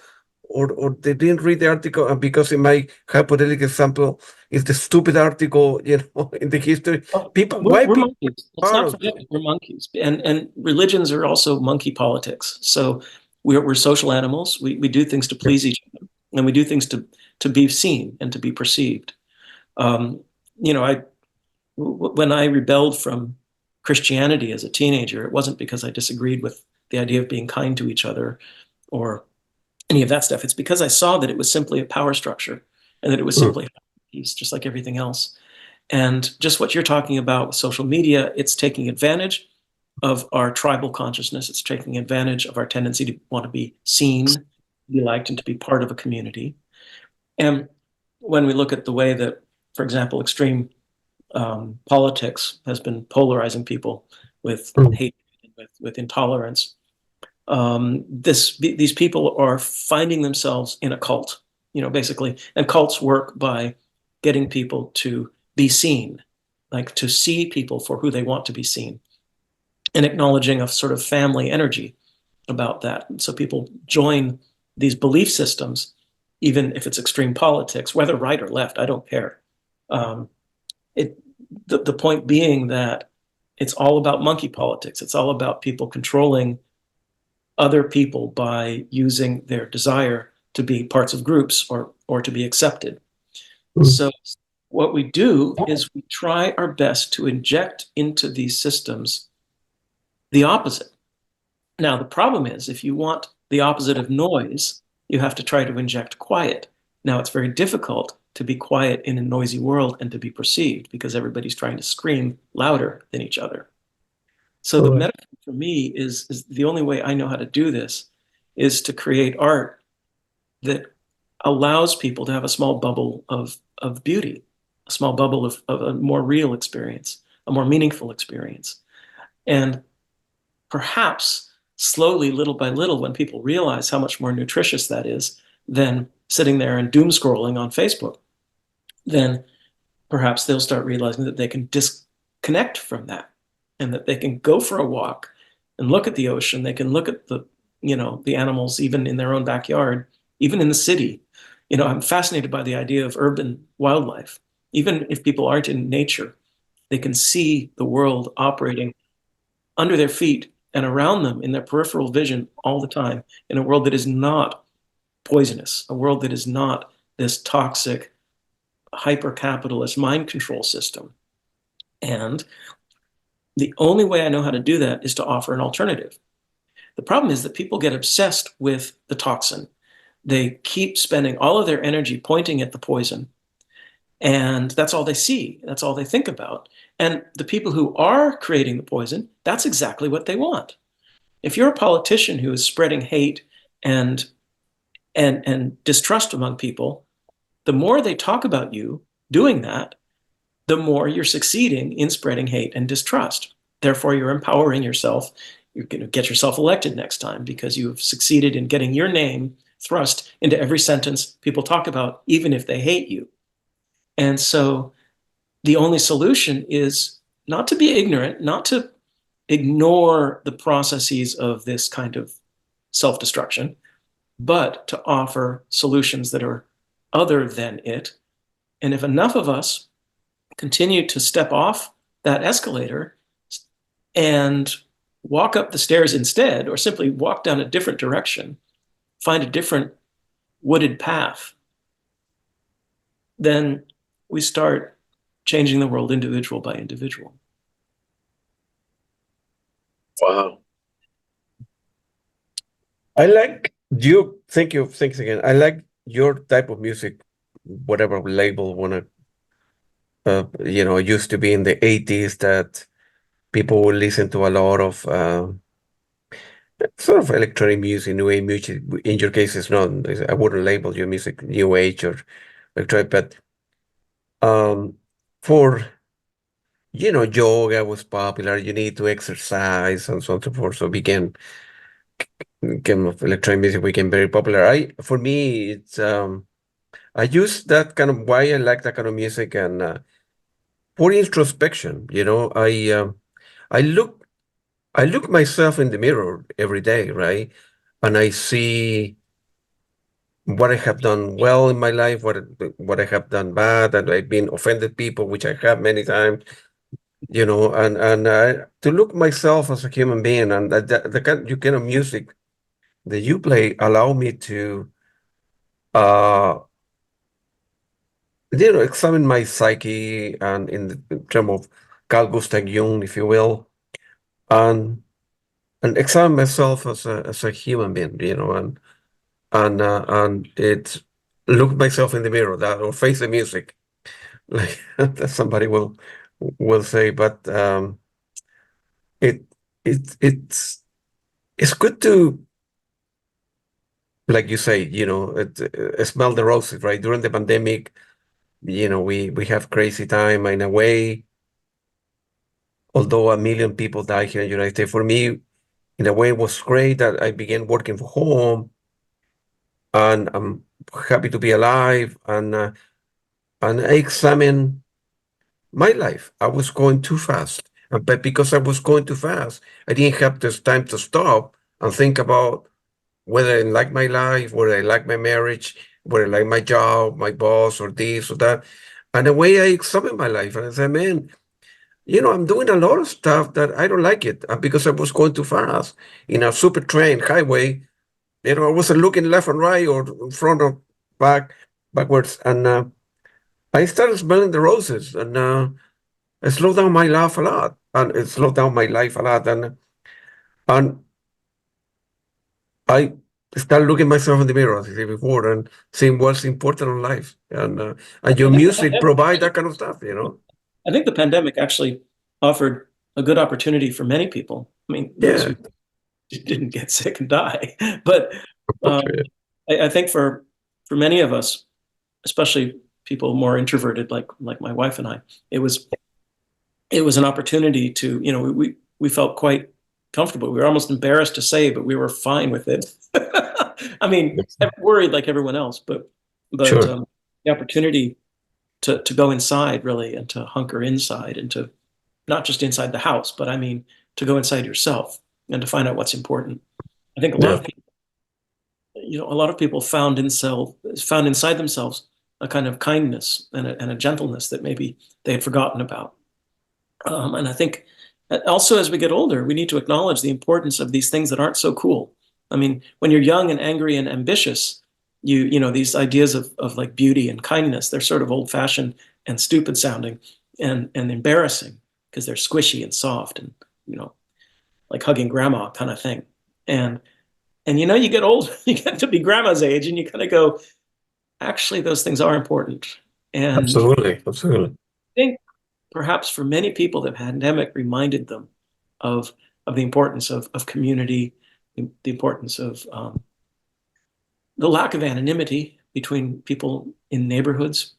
or they didn't read the article, and because in my hypothetical example is the stupid article, in the history. People, why we're people monkeys. Let's part not of forget it? we're monkeys, and religions are also monkey politics. So we're social animals. We do things to please each other, and we do things to be seen and to be perceived. When I rebelled from Christianity as a teenager, it wasn't because I disagreed with the idea of being kind to each other or any of that stuff. It's because I saw that it was simply a power structure and that it was simply piece, just like everything else. And just what you're talking about with social media, it's taking advantage of our tribal consciousness. It's taking advantage of our tendency to want to be seen, to be liked, and to be part of a community. And when we look at the way that, for example, extreme politics has been polarizing people with hate, with intolerance, these people are finding themselves in a cult, basically. And cults work by getting people to be seen, like to see people for who they want to be seen, and acknowledging a sort of family energy about that. And so people join these belief systems, even if it's extreme politics, whether right or left, I don't care. The point being that it's all about monkey politics. It's all about people controlling other people by using their desire to be parts of groups or to be accepted. So what we do is we try our best to inject into these systems the opposite. Now, the problem is if you want the opposite of noise, you have to try to inject quiet. Now, it's very difficult to be quiet in a noisy world and to be perceived because everybody's trying to scream louder than each other. So the metaphor for me is the only way I know how to do this is to create art that allows people to have a small bubble of beauty, a small bubble of a more real experience, a more meaningful experience. And perhaps slowly, little by little, when people realize how much more nutritious that is than sitting there and doom scrolling on Facebook, then perhaps they'll start realizing that they can disconnect from that and that they can go for a walk and look at the ocean. They can look at the animals even in their own backyard, even in the city. I'm fascinated by the idea of urban wildlife. Even if people aren't in nature, they can see the world operating under their feet and around them in their peripheral vision all the time, in a world that is not poisonous, a world that is not this toxic, hyper-capitalist mind control system. And the only way I know how to do that is to offer an alternative. The problem is that people get obsessed with the toxin. They keep spending all of their energy pointing at the poison, and that's all they see. That's all they think about. And the people who are creating the poison, that's exactly what they want. If you're a politician who is spreading hate and distrust among people, the more they talk about you doing that, the more you're succeeding in spreading hate and distrust. Therefore, you're empowering yourself. You're going to get yourself elected next time because you have succeeded in getting your name thrust into every sentence people talk about, even if they hate you. And so the only solution is not to be ignorant, not to ignore the processes of this kind of self-destruction, but to offer solutions that are other than it. And if enough of us continue to step off that escalator and walk up the stairs instead, or simply walk down a different direction, find a different wooded path, then we start changing the world individual by individual. Wow. I like you. Thank you. Thanks again. I like your type of music, whatever label wanna. Used to be in the 80s that people would listen to a lot of sort of electronic music, new age music. In your case, it's not. I wouldn't label your music new age or electronic, but for yoga was popular. You need to exercise and so on and so forth. So became of electronic music became very popular. For me, it's I use that kind of why I like that kind of music and for introspection. I look I look myself in the mirror every day, right? And I see what I have done well in my life, what I have done bad, and I've been offended people, which I have many times, and to look myself as a human being, and the kind of music that you play allow me to examine my psyche and in the term of Carl Gustav Jung, if you will, and examine myself as a human being, and it look myself in the mirror, that or face the music, like somebody will say. But it it it's good to, like you say, smell the roses, right? During the pandemic, we have crazy time in a way. Although a million people died here in the United States, for me, in a way, it was great that I began working from home, and I'm happy to be alive. And I examine my life. I was going too fast, but because I was going too fast, I didn't have this time to stop and think about whether I like my life, whether I like my marriage, whether I like my job, my boss, or this or that. And the way I examine my life, and I say, man, I'm doing a lot of stuff that I don't like it, because I was going too fast in a super train highway. I wasn't looking left and right or in front or backwards, and I started smelling the roses, and it slowed down my life a lot, and it slowed down my life a lot, and I started looking myself in the mirror, as I said before, and seeing what's important in life, and your I think the music pandemic provide actually, that kind of stuff. I think the pandemic actually offered a good opportunity for many people. I mean, those Yeah, who didn't get sick and die, but um, I think for many of us, especially people more introverted, like my wife and I, it was an opportunity to, we felt quite comfortable. We were almost embarrassed to say, but we were fine with it. I mean, worried like everyone else, but sure. the opportunity to go inside really and to hunker inside and to not just inside the house, but I mean to go inside yourself and to find out what's important. I think Yeah, a lot of people found inside themselves a kind of kindness and a gentleness that maybe they had forgotten about. And I think also as we get older, we need to acknowledge the importance of these things that aren't so cool. I mean, when you're young and angry and ambitious, these ideas of like beauty and kindness, they're sort of old fashioned and stupid sounding and embarrassing because they're squishy and soft and, like hugging grandma kind of thing. And, you get old, you get to be grandma's age and you kind of go, actually, those things are important. And absolutely, absolutely. I think perhaps for many people, the pandemic reminded them of the importance of community, the importance of the lack of anonymity between people in neighborhoods.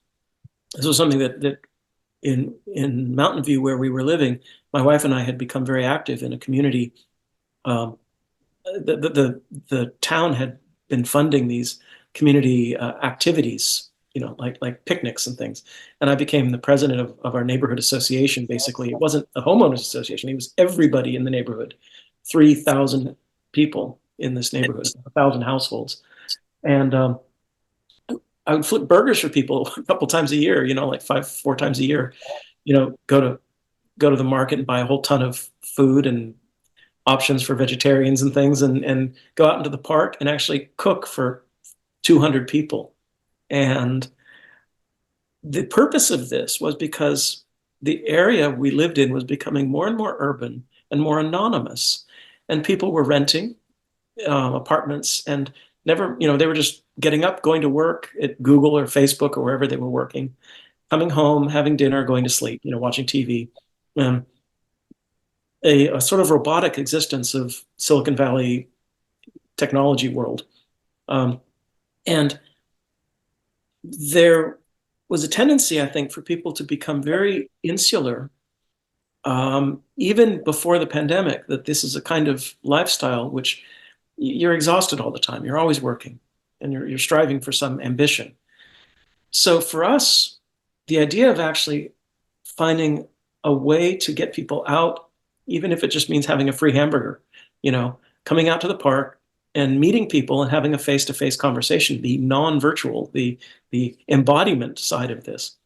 This was something that in Mountain View, where we were living, my wife and I had become very active in a community. Um, the town had been funding these community activities, like picnics and things. And I became the president of our neighborhood association. Basically, it wasn't a homeowners association; it was everybody in the neighborhood, 3,000 people in this neighborhood, 1,000 households, and I would flip burgers for people a couple times a year. Like 4 times a year. Go to the market and buy a whole ton of food and options for vegetarians and things and go out into the park and actually cook for 200 people. And the purpose of this was because the area we lived in was becoming more and more urban and more anonymous. And people were renting apartments and never, they were just getting up, going to work at Google or Facebook or wherever they were working, coming home, having dinner, going to sleep, watching TV. Um, a sort of robotic existence of Silicon Valley technology world. Um, and there was a tendency, I think, for people to become very insular, even before the pandemic, that this is a kind of lifestyle which you're exhausted all the time. You're always working and you're striving for some ambition. So for us, the idea of actually finding a way to get people out, even if it just means having a free hamburger, coming out to the park and meeting people and having a face-to-face conversation, the non-virtual, the embodiment side of this.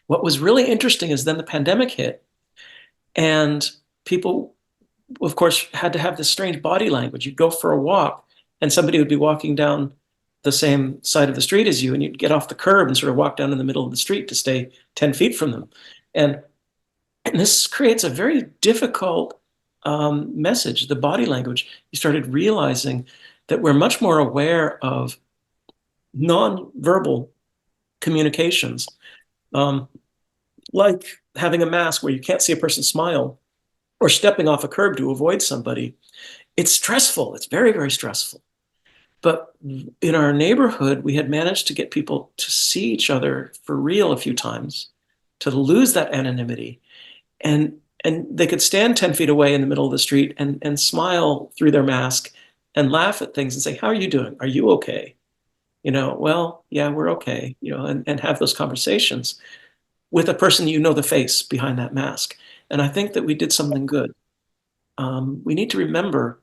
What was really interesting is then the pandemic hit and people, of course, had to have this strange body language. You'd go for a walk and somebody would be walking down the same side of the street as you and you'd get off the curb and sort of walk down in the middle of the street to stay 10 feet from them. And this creates a very difficult message, the body language. You started realizing that we're much more aware of non-verbal communications, like having a mask where you can't see a person smile, or stepping off a curb to avoid somebody. It's stressful. It's very, very stressful. But in our neighborhood, we had managed to get people to see each other for real a few times, to lose that anonymity. And they could stand 10 feet away in the middle of the street and smile through their mask and laugh at things and say, how are you doing? Are you okay? Well, yeah, we're okay, and have those conversations with a person, the face behind that mask. And I think that we did something good. We need to remember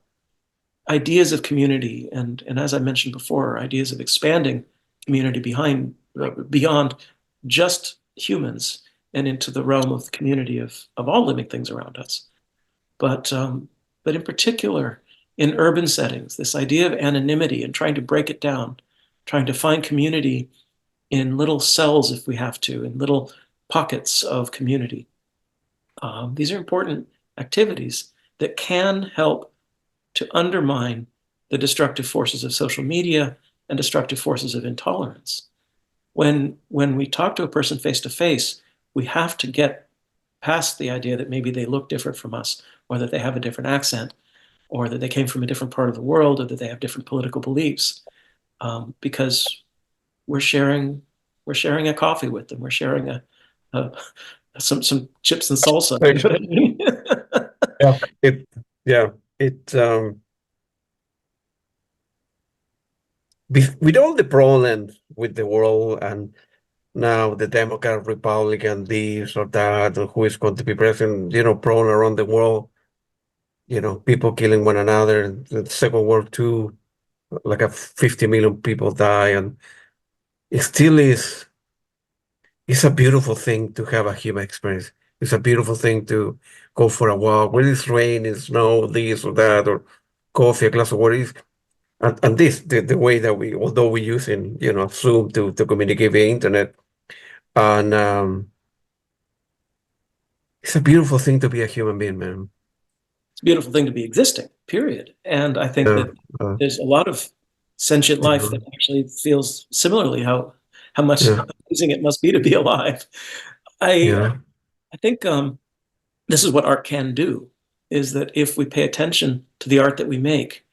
ideas of community, and as I mentioned before, ideas of expanding community beyond just humans and into the realm of the community of all living things around us. But in particular, in urban settings, this idea of anonymity and trying to break it down, trying to find community in little cells if we have to, in little pockets of community. These are important activities that can help to undermine the destructive forces of social media and destructive forces of intolerance. When we talk to a person face to face, we have to get past the idea that maybe they look different from us, or that they have a different accent, or that they came from a different part of the world, or that they have different political beliefs, because we're sharing a coffee with them. We're sharing some chips and salsa. With all the problems with the world, and now the Democrat, Republican, this or that, or who is going to be president, problem around the world, people killing one another. The Second World War II, like 50 million people die, and it still is. It's a beautiful thing to have a human experience. It's a beautiful thing to go for a walk, whether it's rain, it's snow, this or that, or coffee, a glass of water. And this, the way that although we're using, Zoom to communicate via internet, and it's a beautiful thing to be a human being, man. It's a beautiful thing to be existing, period. And I think that there's a lot of sentient life that actually feels similarly how much amazing it must be to be alive. I think this is what art can do, is that if we pay attention to the art that we make,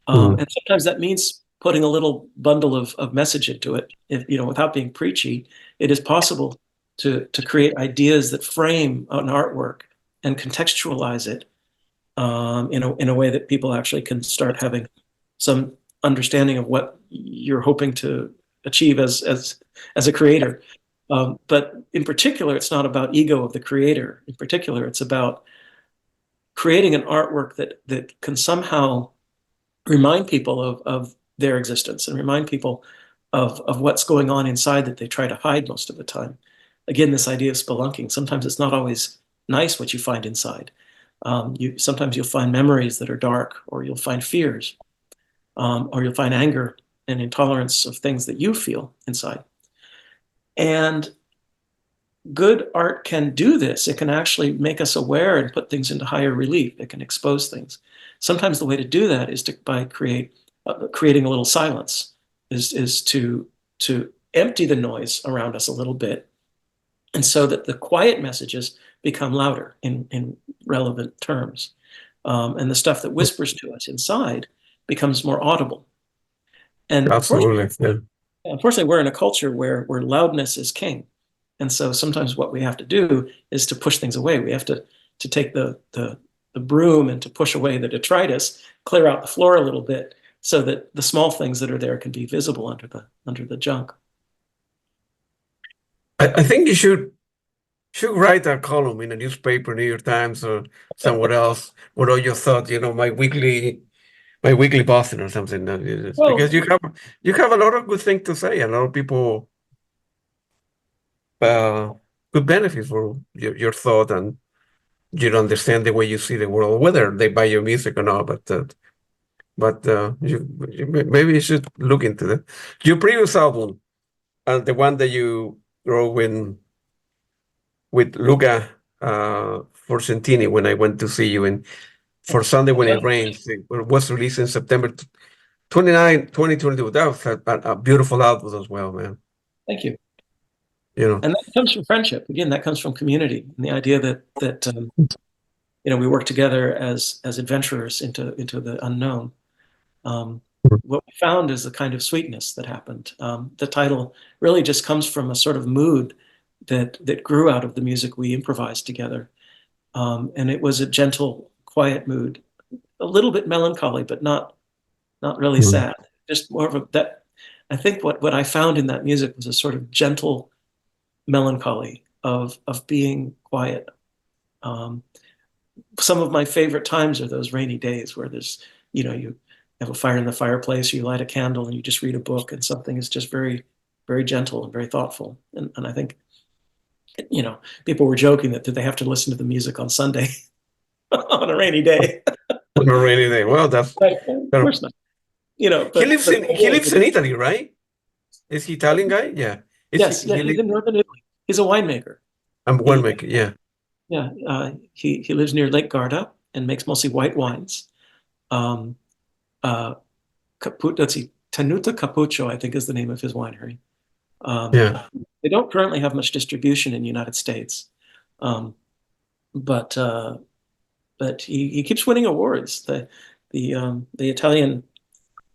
and sometimes that means putting a little bundle of message into it, without being preachy, it is possible to create ideas that frame an artwork and contextualize it in a way that people actually can start having some understanding of what you're hoping to achieve as a creator. But in particular, it's not about ego of the creator. In particular, it's about creating an artwork that can somehow remind people of their existence and remind people of what's going on inside that they try to hide most of the time. Again, this idea of spelunking. Sometimes it's not always nice what you find inside. Sometimes you'll find memories that are dark, or you'll find fears, or you'll find anger and intolerance of things that you feel inside. And good art can do this. It can actually make us aware and put things into higher relief. It can expose things. Sometimes the way to do that is by creating a little silence, is to empty the noise around us a little bit, and so that the quiet messages become louder in relevant terms. And the stuff that whispers to us inside becomes more audible. And absolutely, unfortunately, we're in a culture where loudness is king. And so sometimes what we have to do is to push things away. We have to take the broom and to push away the detritus, clear out the floor a little bit, so that the small things that are there can be visible under the junk. I think you should write a column in a newspaper, New York Times, or somewhere else, with all your thoughts. My weekly Boston or something. Because you have a lot of good things to say. A lot of people could benefit from your thought, and understand the way you see the world, whether they buy your music or not. But maybe you should look into that. Your previous album, the one that you wrote with Luca Forcentini, when I went to see you for Sunday When It Rains, it was released in September 2022. That was a beautiful album as well, man. Thank you. You know, And that comes from friendship. Again, that comes from community and the idea that we work together as adventurers into the unknown. What we found is a kind of sweetness that happened. The title really just comes from a sort of mood that grew out of the music we improvised together. And it was a gentle, quiet mood, a little bit melancholy, but not really sad. Just more of that. I think what I found in that music was a sort of gentle melancholy of being quiet. Some of my favorite times are those rainy days where there's, you have a fire in the fireplace, you light a candle, and you just read a book, and something is just very, very gentle and very thoughtful. And I think, people were joking that did they have to listen to the music on Sunday on a rainy day? on a rainy day. Well, that's Of course not. He lives in Italy, right? Is he Italian guy? Yeah. Yes, he's in northern Italy. He's a winemaker. I'm a winemaker, yeah. Yeah, he lives near Lake Garda and makes mostly white wines. Let's see, Tenuta Cappuccio, I think, is the name of his winery. They don't currently have much distribution in the United States, but he keeps winning awards. The Italian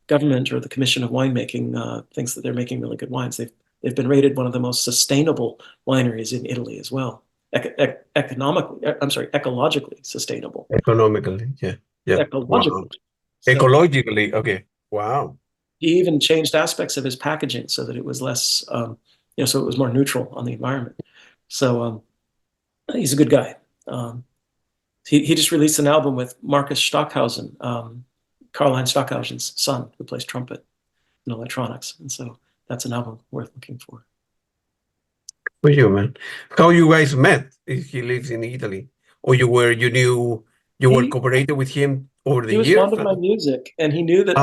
government or the Commission of Winemaking thinks that they're making really good wines. They've been rated one of the most sustainable wineries in Italy as well. Ecologically sustainable. Economically, yeah. Ecologically. Wow. Ecologically, okay. Wow. He even changed aspects of his packaging so that it was less, so it was more neutral on the environment. So he's a good guy. He just released an album with Marcus Stockhausen, Caroline Stockhausen's son, who plays trumpet in electronics. And so that's an album worth looking for. For you, man. How you guys met? He lives in Italy, or you were cooperated with him over the years? He was fond of my music, and he knew that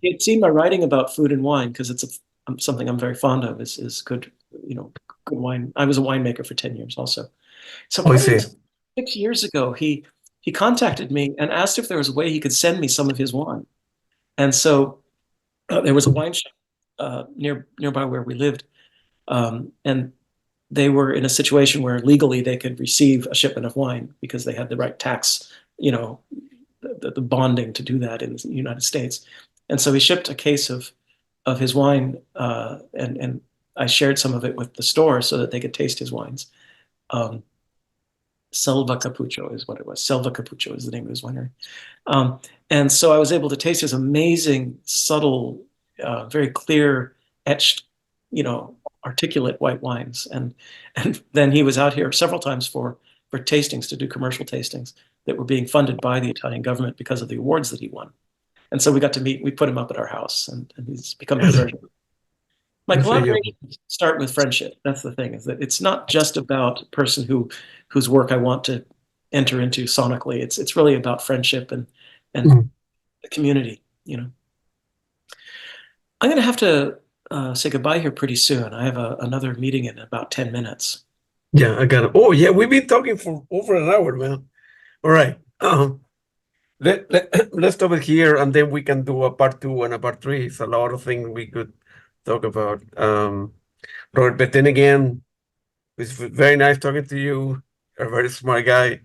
he had seen my writing about food and wine, because it's something I'm very fond of. Is good, good wine. I was a winemaker for 10 years, also. So 6 years ago, he contacted me and asked if there was a way he could send me some of his wine. And so there was a wine shop nearby where we lived, and they were in a situation where legally they could receive a shipment of wine because they had the right tax, the bonding to do that in the United States. And so he shipped a case of his wine, and I shared some of it with the store so that they could taste his wines. Selva Cappuccio is what it was. Selva Cappuccio is the name of his winery. And so I was able to taste his amazing, subtle, very clear, etched, articulate white wines. And then he was out here several times for tastings, to do commercial tastings that were being funded by the Italian government because of the awards that he won. And so we got to meet. We put him up at our house, and he's become a treasure. My collaborations start with friendship. That's the thing, is that it's not just about a person whose work I want to enter into sonically. It's really about friendship and the community. I'm going to have to say goodbye here pretty soon. I have another meeting in about 10 minutes. Yeah, I got it. Oh, yeah, we've been talking for over an hour, man. All right. Let's stop it here, and then we can do a part 2 and a part 3. It's a lot of things we could talk about. Robert, but then again, it's very nice talking to you. You're a very smart guy.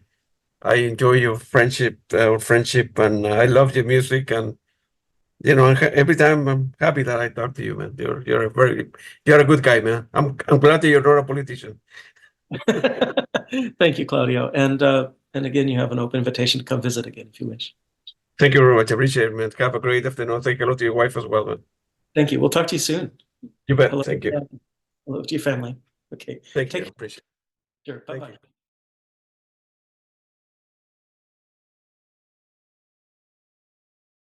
I enjoy your friendship, and I love your music. And every time I'm happy that I talk to you, man. You're a good guy, man. I'm glad that you're not a politician. Thank you, Claudio. And again, you have an open invitation to come visit again if you wish. Thank you very much. I appreciate it, man. Have a great afternoon. Say hello to your wife as well, man. Thank you. We'll talk to you soon. You bet. Thank you. Hello to your family. Okay. Thank you. Appreciate it. Sure. Bye-bye.